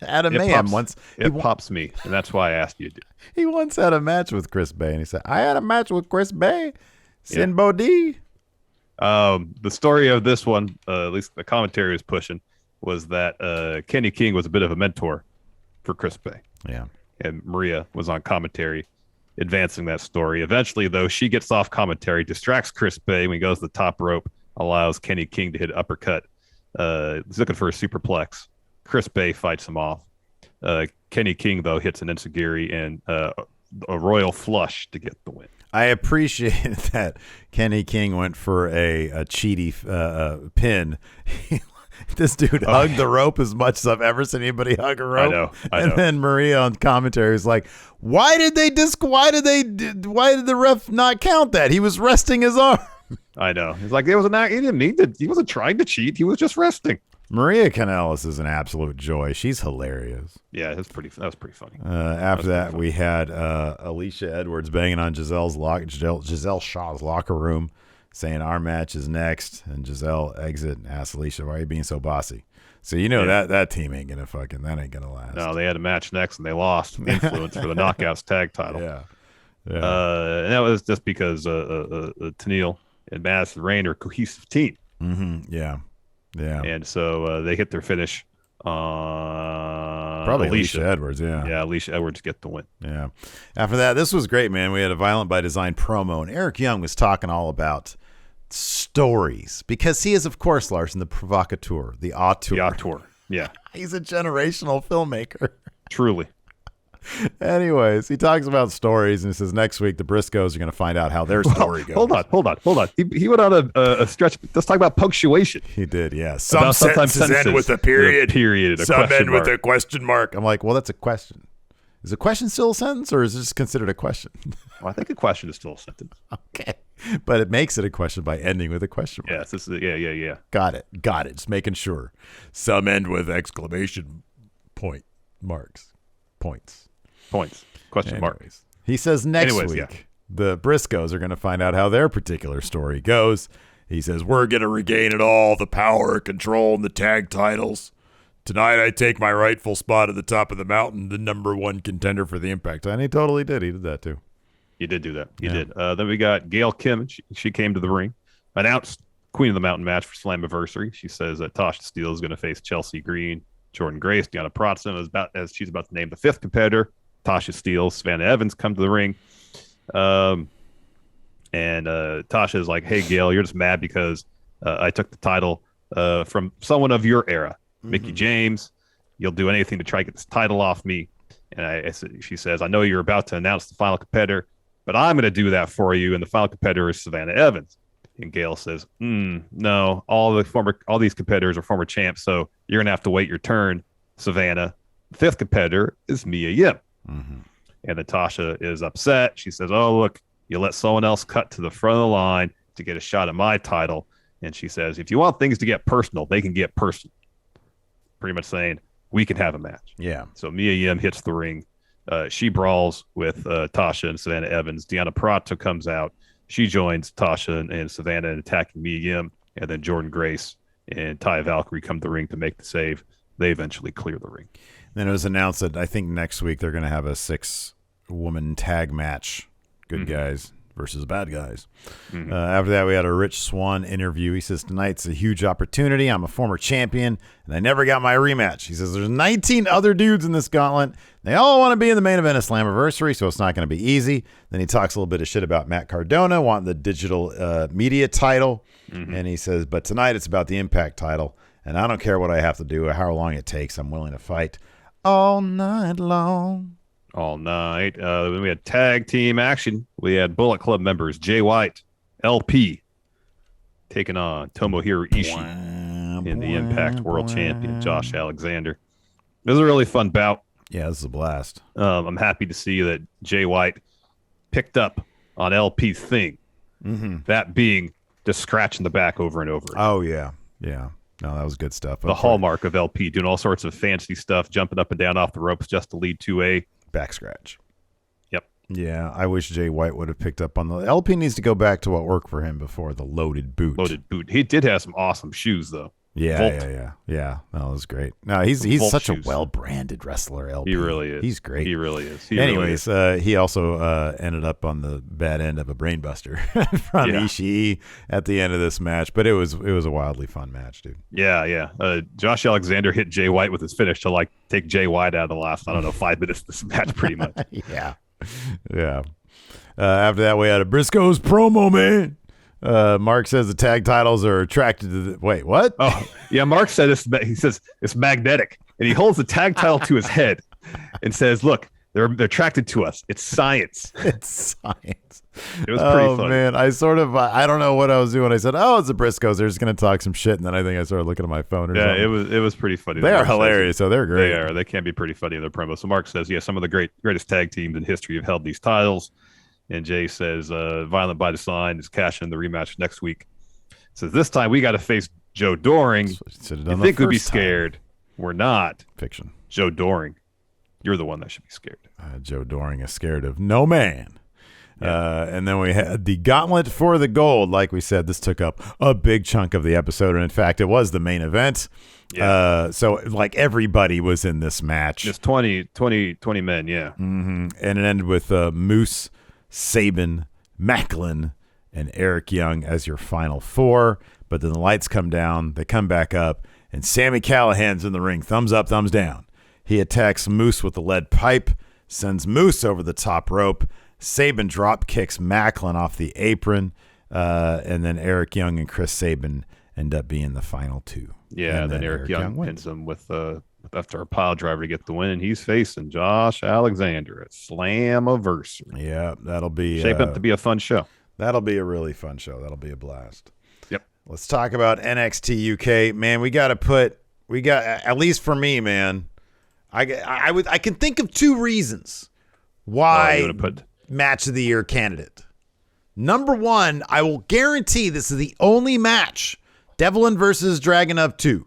Adam Mayhem once. It pops me, and that's why I asked you to. He once had a match with Chris Bay, and he said, I had a match with Chris Bay. Sin Bodhi. The story of this one, at least the commentary was pushing, was that Kenny King was a bit of a mentor for Chris Bay. Yeah. And Maria was on commentary advancing that story. Eventually, though, she gets off commentary, distracts Chris Bay when he goes to the top rope allows Kenny King to hit an uppercut. He's looking for a superplex. Chris Bay fights him off. Kenny King, though, hits an enziguri and a royal flush to get the win. I appreciate that Kenny King went for a cheaty pin. This dude hugged the rope as much as I've ever seen anybody hug a rope. I know. And then Maria on commentary was like, why did the ref not count that? He was resting his arm. I know. He's like, he didn't mean to. He wasn't trying to cheat. He was just resting. Maria Kanellis is an absolute joy. She's hilarious. Yeah, that was pretty funny. After that, we had Alicia Edwards banging on Giselle Shaw's locker room, saying our match is next, and Giselle exit and asks Alicia, why are you being so bossy? So that team ain't gonna last. No, they had a match next and they lost Influence for the Knockouts tag title. Yeah. And that was just because Tenille and Madison Rain are a cohesive team. Mm-hmm. Yeah. And so they hit their finish. Probably Alicia Edwards. Yeah, Alicia Edwards get the win. Yeah. After that, this was great, man. We had a Violent by Design promo, and Eric Young was talking all about stories because he is, of course, Larson, the provocateur, the auteur. The auteur. Yeah. He's a generational filmmaker. Truly. Anyways, he talks about stories and he says next week the Briscoes are going to find out how their story goes. Hold on. He went on a stretch. Let's talk about punctuation. He did, yeah. Some sentences end with a period. Some end with a question mark. I'm like, well, that's a question. Is a question still a sentence, or is this considered a question? Well, I think a question is still a sentence. Okay. But it makes it a question by ending with a question mark. Yes, yeah. Got it. Just making sure. Some end with exclamation point marks. Points. Question mark. He says next week, the Briscoes are going to find out how their particular story goes. He says, we're going to regain it all, the power, control, and the tag titles. Tonight I take my rightful spot at the top of the mountain, the number one contender for the Impact. And he totally did. He did that too. He did do that. He did. Then we got Gail Kim. She came to the ring, announced Queen of the Mountain match for Slammiversary. She says that Tasha Steelz is going to face Chelsea Green, Jordan Grace, Deanna Pratzen, as she's about to name the fifth competitor. Tasha Steelz, Savannah Evans come to the ring. And Tasha is like, hey, Gail, you're just mad because I took the title from someone of your era, Mickie James. You'll do anything to try to get this title off me. And she says, I know you're about to announce the final competitor, but I'm going to do that for you. And the final competitor is Savannah Evans. And Gail says, no, all these competitors are former champs, so you're going to have to wait your turn, Savannah. The fifth competitor is Mia Yim. And Natasha is upset. She says, oh, look, you let someone else cut to the front of the line to get a shot at my title. And she says, if you want things to get personal, they can get personal. Pretty much saying, we can have a match. Yeah. So Mia Yim hits the ring. She brawls with Tasha and Savannah Evans. Deanna Prato comes out. She joins Tasha and Savannah in attacking Mia Yim. And then Jordan Grace and Ty Valkyrie come to the ring to make the save. They eventually clear the ring. Then it was announced that I think next week they're going to have a 6-woman tag match. Good guys versus bad guys. After that, we had a Rich Swann interview. He says, tonight's a huge opportunity. I'm a former champion, and I never got my rematch. He says, there's 19 other dudes in this gauntlet. They all want to be in the main event of Slammiversary, so it's not going to be easy. Then he talks a little bit of shit about Matt Cardona wanting the digital media title. And he says, but tonight it's about the Impact title, and I don't care what I have to do or how long it takes. I'm willing to fight all night long. All night. Then we had tag team action. We had Bullet Club members Jay White, LP, taking on Tomohiro Ishii and the Impact World Champion Josh Alexander. It was a really fun bout. Yeah, this is a blast. I'm happy to see that Jay White picked up on LP's thing, that being just scratching the back over and over again. Oh, yeah. Yeah. No, that was good stuff. The hallmark of LP, doing all sorts of fancy stuff, jumping up and down off the ropes just to lead to a back scratch. Yep. Yeah, I wish Jay White would have picked up on the LP. Needs to go back to what worked for him before, the loaded boot. He did have some awesome shoes, though. Yeah. No, it was great. No, he's such a well-branded wrestler, LP. He really is. He's great. He really is. He also ended up on the bad end of a brainbuster from Ishii at the end of this match, but it was a wildly fun match, dude. Yeah. Josh Alexander hit Jay White with his finish to take Jay White out of the last 5 minutes of this match, pretty much. Yeah. After that, we had a Briscoes promo, man. Mark says the tag titles are attracted to the. Wait, what? Oh, yeah. Mark said this. He says it's magnetic, and he holds the tag title to his head and says, "Look, they're attracted to us. It's science." It's science. It was pretty funny. Man, I don't know what I was doing. I said, "Oh, it's the Briscoes. They're just going to talk some shit," and then I think I started looking at my phone. It was pretty funny. They are hilarious. So they're great. They are. They can be pretty funny in their promos. So Mark says, "Yeah, some of the greatest tag teams in history have held these titles." And Jay says, "Violent by Design is cashing in the rematch next week." Says this time we got to face Joe Doring. You think we'd be scared? We're not. Fiction. Joe Doring, you're the one that should be scared. Joe Doring is scared of no man. Yeah. And then we had the Gauntlet for the Gold. Like we said, this took up a big chunk of the episode, and in fact, it was the main event. Yeah. So like everybody was in this match. Just 20 men, yeah. Mm-hmm. And it ended with Moose, Sabin, Macklin, and Eric Young as your final four. But then the lights come down, they come back up, and Sami Callihan's in the ring. Thumbs up, thumbs down. He attacks Moose with the lead pipe, sends Moose over the top rope. Sabin drop kicks Macklin off the apron, and then Eric Young and Chris Sabin end up being the final two. Yeah, and then Eric Young pins him with after a pile driver to get the win, and he's facing Josh Alexander at Slammiversary. Yeah, that'll be shape up to be a fun show. That'll be a really fun show. That'll be a blast. Yep. Let's talk about NXT UK, man. We got at least for me, man. I can think of two reasons why match of the year candidate. Number one, I will guarantee this is the only match. Devlin versus Dragunov 2.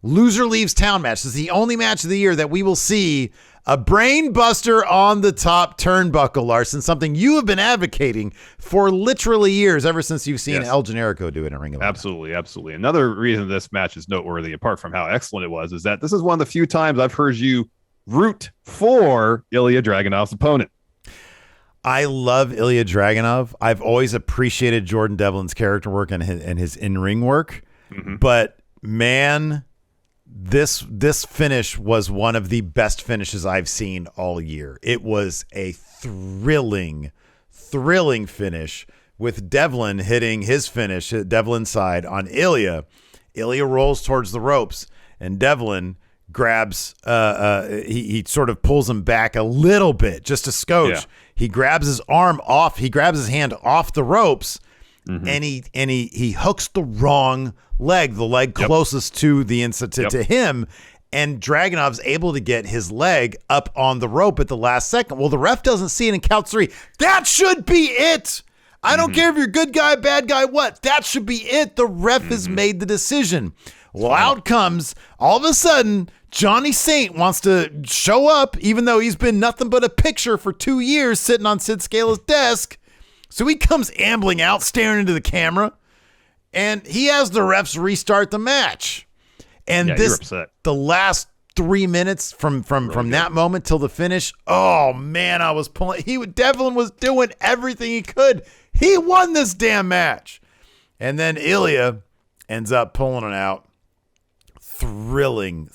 Loser leaves town match. This is the only match of the year that we will see a brain buster on the top turnbuckle, Larson, something you have been advocating for literally years, ever since you've seen El Generico do it in Ring of Honor. Absolutely, absolutely. Another reason this match is noteworthy, apart from how excellent it was, is that this is one of the few times I've heard you root for Ilya Dragunov's opponent. I love Ilya Dragunov. I've always appreciated Jordan Devlin's character work and his in-ring work. Mm-hmm. But man, this finish was one of the best finishes I've seen all year. It was a thrilling finish with Devlin hitting his finish, Devlin's side on Ilya. Ilya rolls towards the ropes, and Devlin grabs he sort of pulls him back a little bit, just a scotch. Yeah. He grabs his arm off, he grabs his hand off the ropes, mm-hmm. and he hooks the wrong leg, the leg closest to the to him, and Dragunov's able to get his leg up on the rope at the last second. Well, the ref doesn't see it and counts three. That should be it. I don't care if you're good guy, bad guy, what. That should be it. The ref has made the decision. Well, out comes, all of a sudden, Johnny Saint wants to show up, even though he's been nothing but a picture for 2 years sitting on Sid Scala's desk. So he comes ambling out, staring into the camera, and he has the refs restart the match. And the last 3 minutes from that moment till the finish, oh man, I was pulling. Devlin was doing everything he could. He won this damn match. And then Ilya ends up pulling it out. Thrilling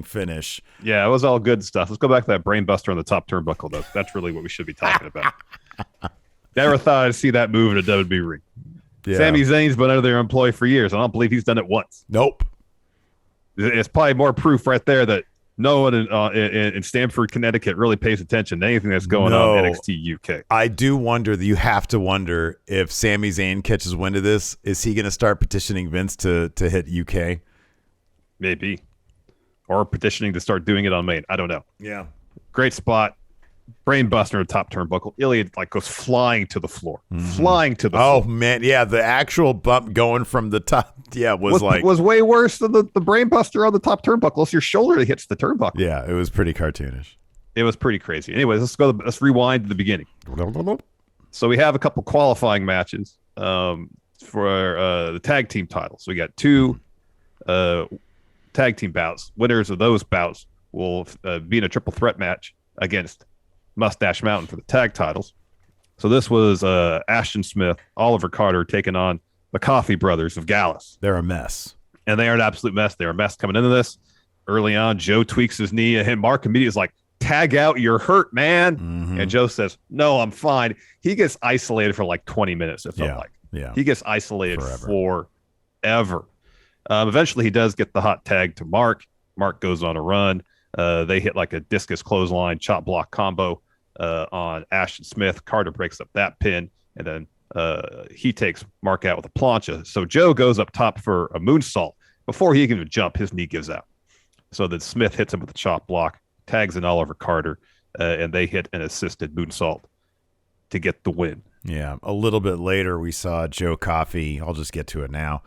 finish. Yeah, it was all good stuff. Let's go back to that brain buster on the top turnbuckle, though. That's really what we should be talking about. Never thought I'd see that move in a WWE ring. Yeah. Sami Zayn's been under their employ for years. I don't believe he's done it once. Nope. It's probably more proof right there that no one in Stamford, Connecticut really pays attention to anything that's going on in NXT UK. I do wonder that you have to wonder if Sami Zayn catches wind of this, is he going to start petitioning Vince to hit UK? Maybe. Or petitioning to start doing it on main. I don't know. Yeah. Great spot. Brain buster on top turnbuckle. Ilya goes flying to the floor. Mm-hmm. Flying to the floor. Oh, man. Yeah, the actual bump going from the top was way worse than the brain buster on the top turnbuckle. It's your shoulder that hits the turnbuckle. Yeah, it was pretty cartoonish. It was pretty crazy. Anyways, let's rewind to the beginning. So we have a couple qualifying matches for the tag team titles. We got two tag team bouts. Winners of those bouts will be in a triple threat match against Mustache Mountain for the tag titles. So this was Ashton Smith, Oliver Carter taking on the Coffee Brothers of Gallus. They're a mess. And they are an absolute mess. They're a mess coming into this. Early on, Joe tweaks his knee, and Mark immediately is like, tag out, you're hurt, man. Mm-hmm. And Joe says, no, I'm fine. He gets isolated for like 20 minutes, it felt like. Yeah. He gets isolated forever. Eventually, he does get the hot tag to Mark. Mark goes on a run. They hit like a discus clothesline chop block combo on Ashton Smith. Carter breaks up that pin, and then he takes Mark out with a plancha. So Joe goes up top for a moonsault. Before he can even jump, his knee gives out. So then Smith hits him with a chop block, tags in Oliver Carter, and they hit an assisted moonsault to get the win. Yeah. A little bit later, we saw Joe Coffey. I'll just get to it now.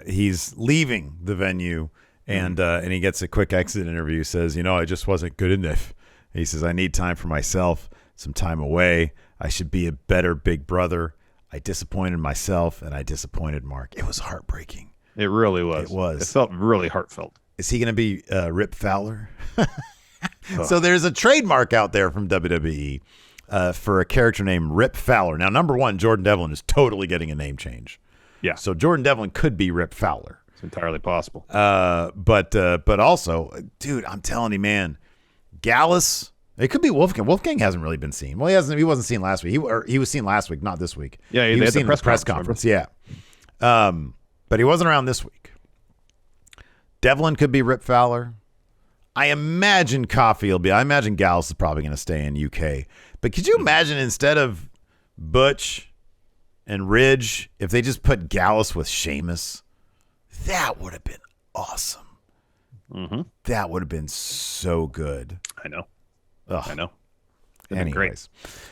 He's leaving the venue, and he gets a quick exit interview. Says, I just wasn't good enough. He says, I need time for myself, some time away. I should be a better big brother. I disappointed myself, and I disappointed Mark. It was heartbreaking. It really was. It was. It felt really heartfelt. Is he going to be Rip Fowler? So there's a trademark out there from WWE for a character named Rip Fowler. Now, number one, Jordan Devlin is totally getting a name change. Yeah. So Jordan Devlin could be Rip Fowler. It's entirely possible. But also, dude, I'm telling you, man, Gallus. It could be Wolfgang. Wolfgang hasn't really been seen. Well, he wasn't seen last week. He was seen last week, not this week. Yeah, he was seen seen at the press conference. Yeah. But he wasn't around this week. Devlin could be Rip Fowler. I imagine Coffey will be. I imagine Gallus is probably going to stay in UK. But could you imagine instead of Butch and Ridge, if they just put Gallus with Sheamus? That would have been awesome. Mm-hmm. That would have been so good. I know. Ugh. I know. Anyways.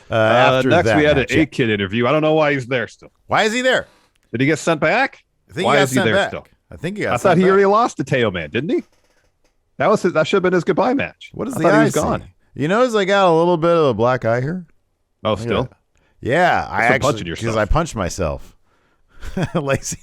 After next, we had an A-Kid interview. I don't know why he's there still. Why is he there? Did he get sent back? I think why is he there back. Still? I think he got I thought he already lost to Teo Man, didn't he? That should have been his goodbye match. What is the eye? He was gone. You notice I got a little bit of a black eye here? Oh, still? Yeah, I actually, because I punched myself. Lacey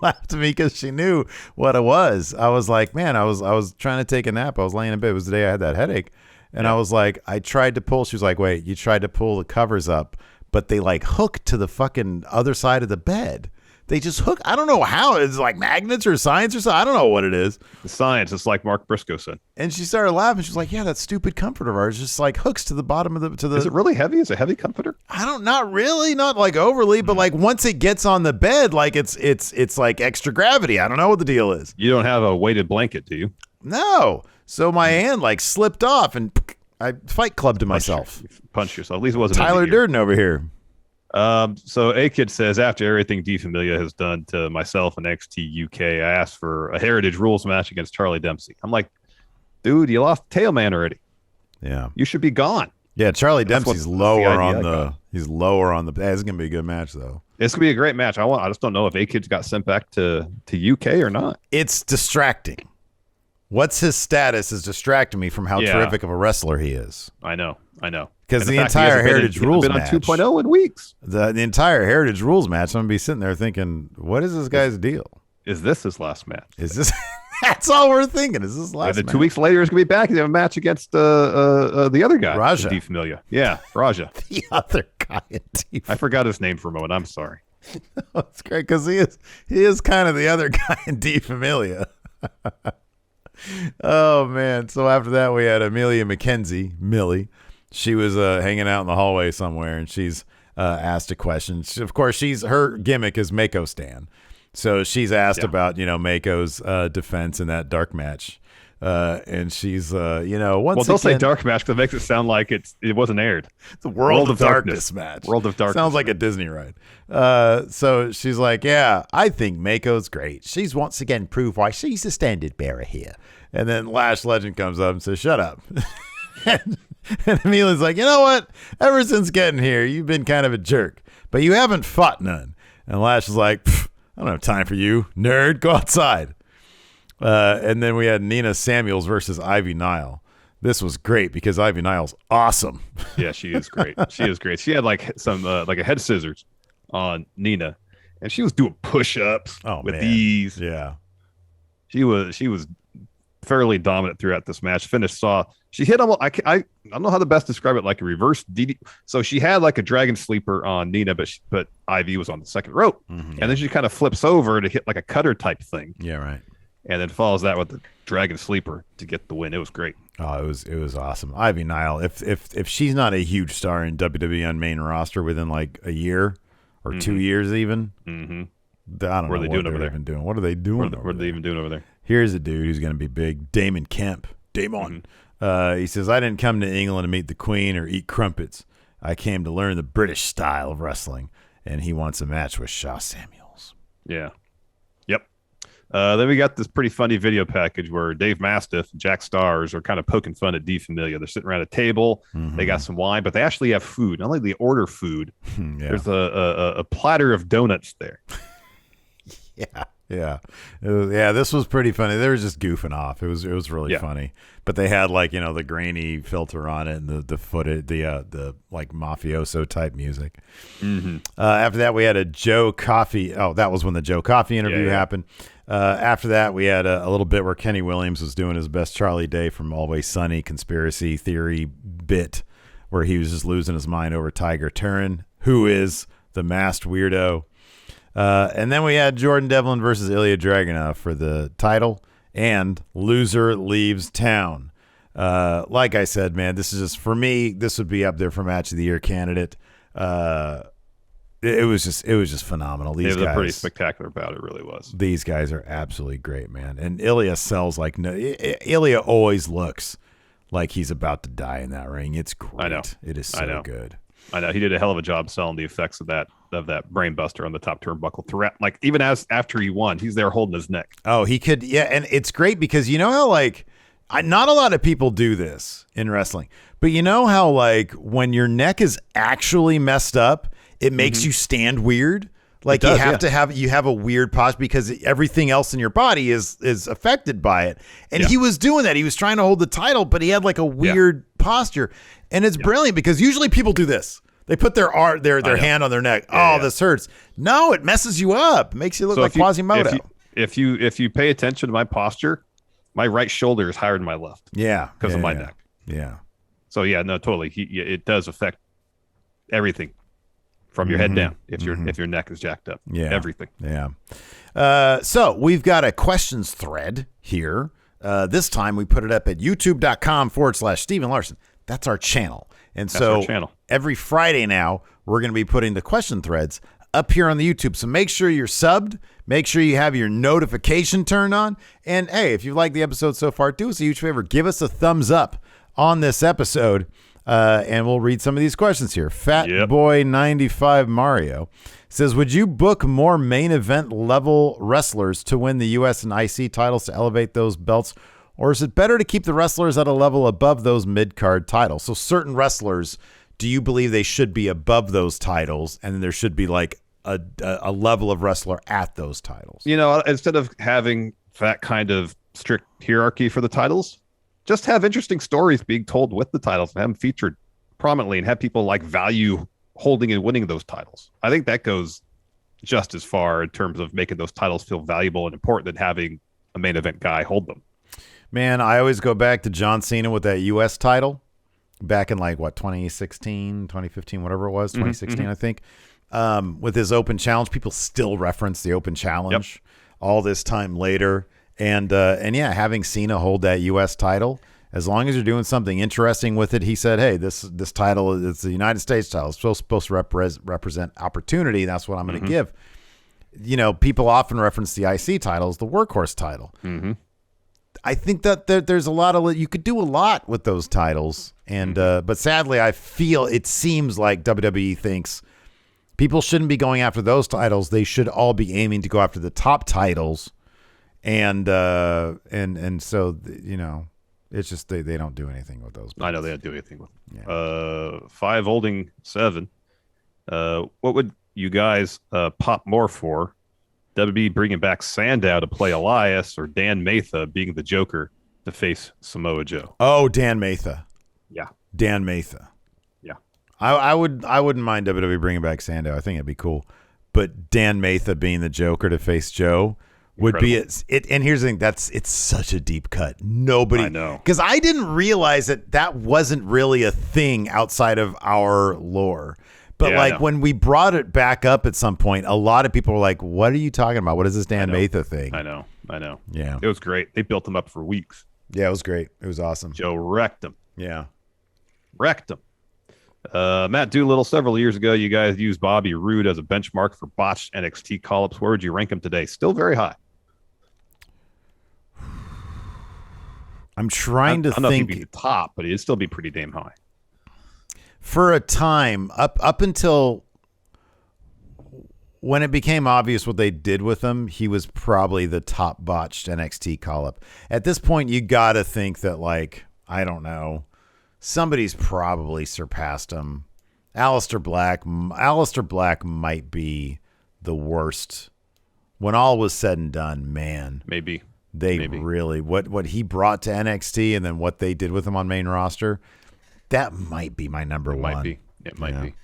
laughed at me because she knew what it was. I was like, man, I was trying to take a nap. I was laying in bed. It was the day I had that headache. And I was like, I tried to pull. She was like, wait, you tried to pull the covers up, but they like hooked to the fucking other side of the bed. They just hook. I don't know how. It's like magnets or science or something. I don't know what it is. The science. It's like Mark Briscoe said. And she started laughing. She was like, yeah, that stupid comforter of ours just like hooks to the bottom of the. Is it really heavy? Is it a heavy comforter? Not really. Not like overly, but like once it gets on the bed, like it's like extra gravity. I don't know what the deal is. You don't have a weighted blanket, do you? No. So my hand like slipped off and I fight clubbed to myself. Punch yourself. At least it wasn't Tyler Durden over here. So A-Kid says, after everything D Familia has done to myself and NXT UK, I asked for a Heritage Rules match against Charlie Dempsey. I'm like, dude, you lost Tail Man already. Yeah. You should be gone. Yeah, Charlie Dempsey's lower on the. He's lower on the. It's gonna be a good match though. It's gonna be a great match. I just don't know if A-Kid's got sent back to UK or not. It's distracting. What's his status is distracting me from how terrific of a wrestler he is. I know. Because the entire Heritage Rules match. Been on 2.0 in weeks. The entire Heritage Rules match, I'm going to be sitting there thinking, what is this guy's deal? Is this his last match? Is this? That's all we're thinking. Is this last match? 2 weeks later, he's going to be back. He's going to have a match against the other guy. Raja. D Familia. Yeah, Raja. The other guy in D I forgot his name for a moment. I'm sorry. That's great because he is kind of the other guy in D Familia. Oh, man. So after that, we had Amelia McKenzie, Millie. She was hanging out in the hallway somewhere, and she's asked a question. Of course, her gimmick is Mako Stan. So she's asked about, Mako's defense in that dark match. And she's, once well, don't say dark match because it makes it sound like it wasn't aired. It's a World of Darkness match. World of Darkness. Sounds like a Disney ride. So she's like, yeah, I think Mako's great. She's once again proved why she's the standard bearer here. And then Lash Legend comes up and says, shut up. And Amelia's like, you know what? Ever since getting here, you've been kind of a jerk, but you haven't fought none. And Lash is like, I don't have time for you, nerd. Go outside. And then we had Nina Samuels versus Ivy Nile. This was great because Ivy Nile's awesome. Yeah, she is great. She is great. She had like some like a head scissors on Nina, and she was doing push-ups with ease. Yeah, she was fairly dominant throughout this match. Finished saw she hit almost. I don't know how to best describe it. Like a reverse DD. So she had like a dragon sleeper on Nina, but Ivy was on the second rope, and then she kind of flips over to hit like a cutter type thing. Yeah, right. And then follows that with the dragon sleeper to get the win. It was great. Oh, it was awesome. Ivy Nile. If she's not a huge star in WWE on main roster within like a year, or 2 years even. Mm-hmm. I don't know what they're even doing. What are they doing? What are they even doing over there? Here's a dude who's going to be big, Damon Kemp. Damon. He says, I didn't come to England to meet the Queen or eat crumpets. I came to learn the British style of wrestling, and he wants a match with Shaw Samuels. Yeah. Yep. Then we got this pretty funny video package where Dave Mastiff and Jack Stars are kind of poking fun at D Familia. They're sitting around a table. They got some wine, but they actually have food. Not only do they order food, there's a platter of donuts there. Yeah. This was pretty funny. They were just goofing off. It was really funny. But they had like, the grainy filter on it and the footage, the like mafioso type music. After that, we had a Joe Coffey. Oh, that was when the Joe Coffey interview happened. After that, we had a little bit where Kenny Williams was doing his best Charlie Day from Always Sunny conspiracy theory bit, where he was just losing his mind over Tiger Turin, who is the masked weirdo. And then we had Jordan Devlin versus Ilya Dragunov for the title, and loser leaves town. Like I said, man, this is just, for me, this would be up there for match of the year candidate. It was just phenomenal. These guys, pretty spectacular about it, really was. These guys are absolutely great, man. And Ilya sells like no. Ilya always looks like he's about to die in that ring. It's great. I know. It is so good. I know he did a hell of a job selling the effects of that brain buster on the top turnbuckle throughout. Like even after he won, he's there holding his neck. Oh, he could, and it's great because you know how like not a lot of people do this in wrestling, but you know how like when your neck is actually messed up, it makes you stand weird. Like you have to have a weird posture because everything else in your body is affected by it. And he was doing that. He was trying to hold the title, but he had like a weird posture. And it's brilliant because usually people do this. They put their hand on their neck. This hurts. No, it messes you up. It makes you look like Quasimodo. If you pay attention to my posture, my right shoulder is higher than my left. Yeah, because of my neck. Yeah. So no, totally. It does affect everything from your head down if your neck is jacked up. Yeah, everything. Yeah. So we've got a questions thread here. This time we put it up at youtube.com/Steven Larson. That's our channel. And so every Friday now, we're going to be putting the question threads up here on the YouTube. So make sure you're subbed. Make sure you have your notification turned on. And hey, if you like the episode so far, do us a huge favor. Give us a thumbs up on this episode. And we'll read some of these questions here. Fat Boy 95 Mario says, would you book more main event level wrestlers to win the US and IC titles to elevate those belts? Or is it better to keep the wrestlers at a level above those mid-card titles? So certain wrestlers, do you believe they should be above those titles and then there should be like a level of wrestler at those titles? Instead of having that kind of strict hierarchy for the titles, just have interesting stories being told with the titles and have them featured prominently and have people like value holding and winning those titles. I think that goes just as far in terms of making those titles feel valuable and important than having a main event guy hold them. Man, I always go back to John Cena with that U.S. title back in 2016, 2015, whatever it was, 2016, I think, with his open challenge. People still reference the open challenge all this time later. And having Cena hold that U.S. title, as long as you're doing something interesting with it, he said, hey, this title is the United States title. It's supposed to represent opportunity. That's what I'm going to give. People often reference the IC title as the workhorse title. I think that there's a lot of, you could do a lot with those titles. And but sadly, I feel it seems like WWE thinks people shouldn't be going after those titles. They should all be aiming to go after the top titles. And so, it's just they don't do anything with those. I know they don't do anything with them. 5 holding 7. What would you guys pop more for? WB bringing back Sandow to play Elias, or Dan Matha being the Joker to face Samoa Joe? Oh, Dan Matha. Yeah. Dan Matha. Yeah. I wouldn't mind WWE bringing back Sandow. I think it'd be cool. But Dan Matha being the Joker to face Joe would be it. And here's the thing, it's such a deep cut. Nobody, I know, because I didn't realize that wasn't really a thing outside of our lore. But when we brought it back up at some point, a lot of people were like, what are you talking about? What is this Dan Matha thing? I know. Yeah. It was great. They built him up for weeks. Yeah, it was great. It was awesome. Joe wrecked him. Yeah. Wrecked him. Matt Doolittle, several years ago, you guys used Bobby Roode as a benchmark for botched NXT call-ups. Where would you rank him today? Still very high. I'm trying to I don't know if he'd think. be the top, but he'd still be pretty damn high. For a time, up until when it became obvious what they did with him, he was probably the top botched NXT call-up. At this point, you got to think that, like, I don't know, somebody's probably surpassed him. Aleister Black might be the worst. When all was said and done, man. Maybe. Really, what he brought to NXT and then what they did with him on main roster, that might be my number one. It might be.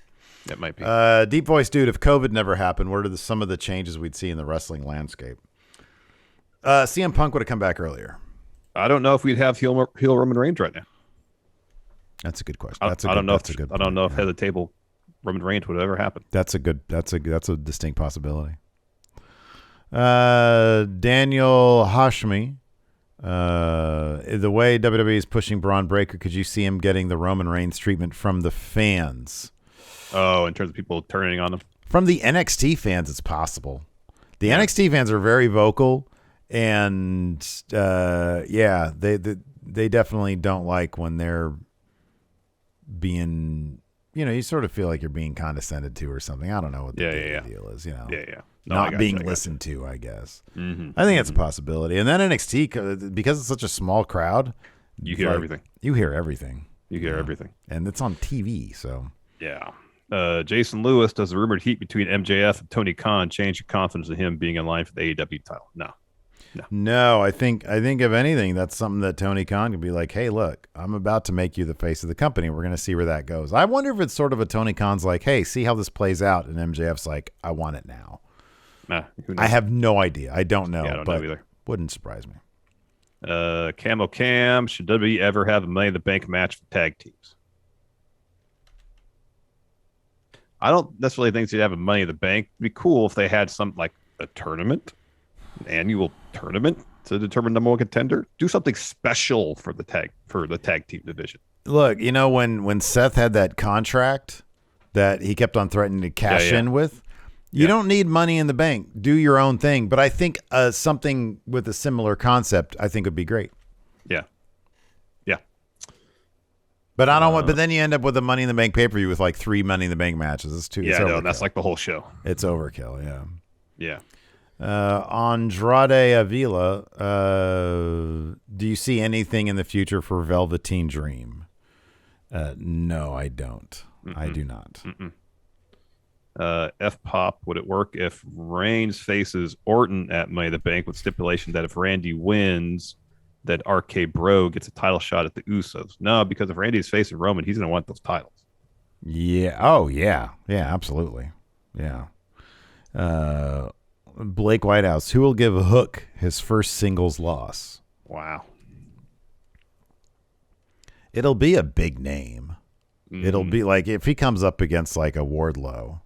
It might be. Deep voice dude, if COVID never happened, what are some of the changes we'd see in the wrestling landscape? CM Punk would have come back earlier. I don't know if we'd have heel Roman Reigns right now. That's a good question. I don't know if head of the table Roman Reigns would ever happen. That's a distinct possibility. Daniel Hashmi, the way WWE is pushing Braun Breaker, could you see him getting the Roman Reigns treatment from the fans? Oh, in terms of people turning on him? From the NXT fans, it's possible. The NXT fans are very vocal, and they definitely don't like when they're being, you sort of feel like you're being condescended to or something. I don't know what the deal is, No, not being listened to, I guess. Mm-hmm. I think that's a possibility. And then NXT, because it's such a small crowd, you hear everything. You hear everything. And it's on TV, so. Yeah. Jason Lewis, does the rumored heat between MJF and Tony Khan change your confidence in him being in line for the AEW title? No, I think if anything, that's something that Tony Khan could be like, hey, look, I'm about to make you the face of the company. We're going to see where that goes. I wonder if it's sort of a Tony Khan's like, hey, see how this plays out. And MJF's like, I want it now. I have no idea. I don't know. Yeah, I don't know either. Wouldn't surprise me. Camo Cam, should WWE ever have a Money in the Bank match for tag teams? I don't necessarily think they'd have a Money in the Bank. It'd be cool if they had some, like a tournament, an annual tournament to determine number one contender. Do something special for the tag team division. Look, when Seth had that contract that he kept on threatening to cash in with, you don't need Money in the Bank. Do your own thing. But I think something with a similar concept, I think would be great. Yeah. But I don't want. But then you end up with a Money in the Bank pay-per-view with like 3 Money in the Bank matches. It's too. Yeah, no, that's like the whole show. It's overkill. Yeah. Yeah. Andrade Avila, do you see anything in the future for Velveteen Dream? No, I don't. I do not. F-Pop, would it work if Reigns faces Orton at Money in the Bank with stipulation that if Randy wins, that RK Bro gets a title shot at the Usos? No, because if Randy's facing Roman, he's going to want those titles. Yeah. Oh, yeah. Yeah, absolutely. Yeah. Blake Whitehouse, who will give Hook his first singles loss? Wow. It'll be a big name. It'll be like if he comes up against like a Wardlow.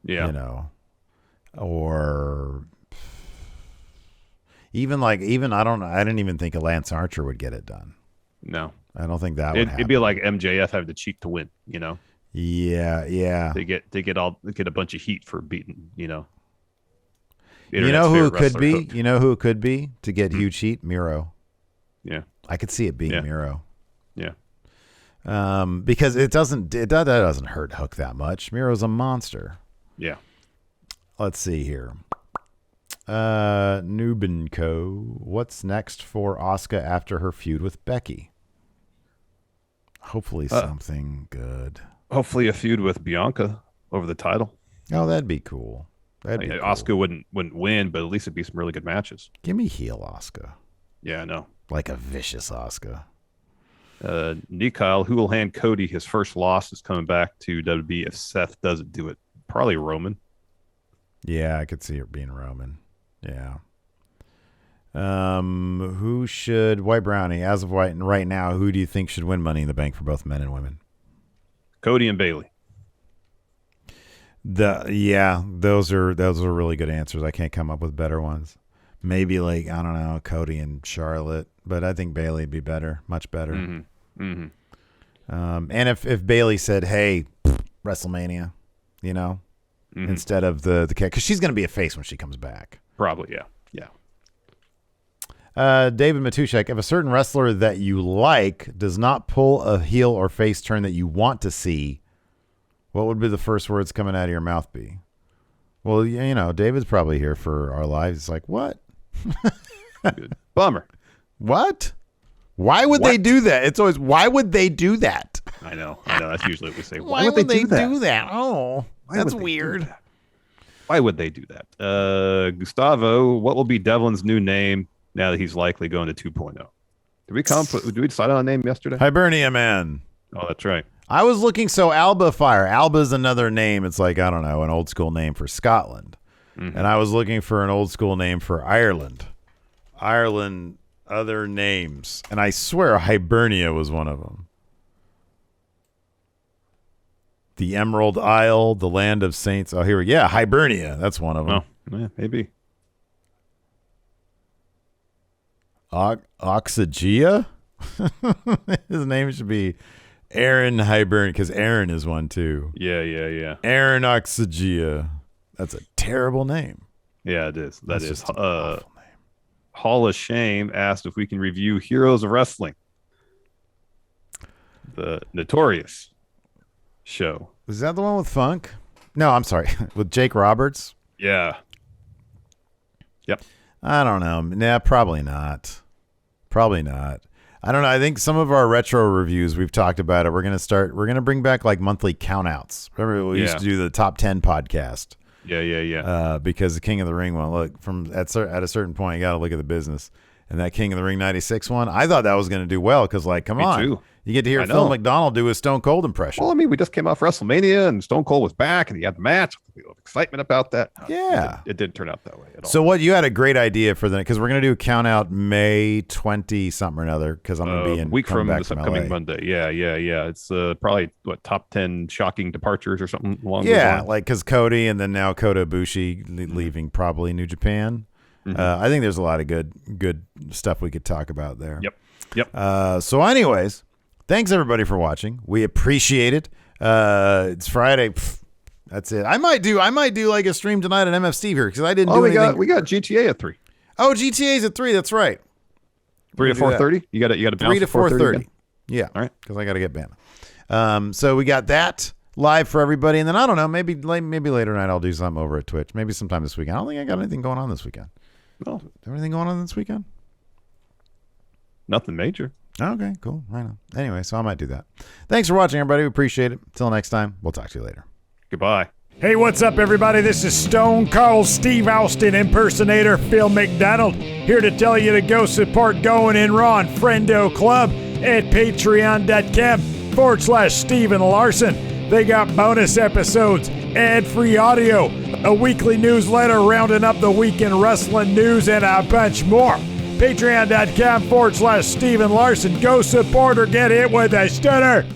Yeah. Or even I don't know. I didn't even think a Lance Archer would get it done. No. I don't think that would happen. It'd be like MJF having to cheat to win, Yeah. They get a bunch of heat for beating, You know who it could be? Hook. You know who it could be to get huge heat? Miro. Yeah. I could see it being Miro. Yeah. Because it doesn't hurt Hook that much. Miro's a monster. Yeah. Let's see here. Nubenco, what's next for Asuka after her feud with Becky? Hopefully something good. Hopefully a feud with Bianca over the title. Oh, that'd be cool. Asuka cool. wouldn't win, but at least it'd be some really good matches. Give me heel Asuka. Yeah, I know. Like a vicious Asuka. Nikyle, who will hand Cody his first loss is coming back to WWE if Seth doesn't do it? Probably Roman. Yeah, I could see it being Roman. Yeah. Who should White Brownie, as of right now, who do you think should win Money in the Bank for both men and women? Cody and Bayley. Those are really good answers. I can't come up with better ones. Maybe like, I don't know, Cody and Charlotte, but I think Bayley would be better, much better. And if Bailey said, "Hey, WrestleMania," instead of the cat, because she's going to be a face when she comes back. Probably, yeah. David Matushek, if a certain wrestler that you like does not pull a heel or face turn that you want to see, what would be the first words coming out of your mouth be? Well, David's probably here for our lives. It's like, what? Good. Bummer. What? Why would they do that? It's always, why would they do that? I know. That's usually what we say. Why would they do that? Oh, that's weird. Why would they do that? Gustavo, what will be Devlin's new name now that he's likely going to 2.0? Did we decide on a name yesterday? Hibernia Man. Oh, that's right. I was looking, so Alba Fire. Alba's another name. It's like, I don't know, an old school name for Scotland. Mm-hmm. And I was looking for an old school name for Ireland. Ireland, other names. And I swear Hibernia was one of them. The Emerald Isle, the Land of Saints. Oh, here we go. Yeah, Hibernia. That's one of them. Oh, yeah, maybe. Oxygia? His name should be Aaron Hibernia, because Aaron is one too. Yeah. Aaron Oxygia. That's a terrible name. Yeah, it is. That's just an awful name. Hall of Shame asked if we can review Heroes of Wrestling, the Notorious show. Is that the one with Funk? No, I'm sorry. With Jake Roberts? Yeah. Yep. I don't know. Nah, probably not. I don't know. I think some of our retro reviews, we've talked about it. We're going to bring back like monthly countouts. Remember we used to do the top 10 podcast? Yeah. Because the King of the Ring one, look, at a certain point, you got to look at the business. And that King of the Ring 96 one, I thought that was going to do well because, like, come on. Too. You get to hear Phil McDonald do a Stone Cold impression. Well, I mean, we just came off WrestleMania and Stone Cold was back and he had the match. A lot of excitement about that. Yeah. It didn't turn out that way at all. So what, you had a great idea for because we're going to do a count out May 20 something or another because I'm going to be in a week from this upcoming LA. Monday. Yeah. It's probably top 10 shocking departures or something along those lines. Like because Cody and then now Kota Ibushi leaving probably New Japan. Mm-hmm. I think there's a lot of good stuff we could talk about there. Yep. So anyways, thanks everybody for watching. We appreciate it. It's Friday. That's it. I might do like a stream tonight on MF Steve here because I didn't do anything. We got GTA at 3. Oh, GTA's at 3. That's right. 3 to 4:30. You got to 3 to 4:30. Yeah. All right. Because I got to get Bama. So we got that live for everybody, and then I don't know. Maybe later tonight I'll do something over at Twitch. Maybe sometime this weekend. I don't think I got anything going on this weekend. No. Is there anything going on this weekend? Nothing major. Okay, cool. I know. Anyway, so I might do that. Thanks for watching, everybody. We appreciate it. Until next time, we'll talk to you later. Goodbye. Hey, what's up, everybody? This is Stone Cold Steve Austin impersonator Phil McDonald here to tell you to go support Going In Raw and Friendo Club at patreon.com/Steven Larson. They got bonus episodes, ad-free audio, a weekly newsletter rounding up the weekend wrestling news, and a bunch more. Patreon.com/Steven Larson. Go support or get hit with a stunner.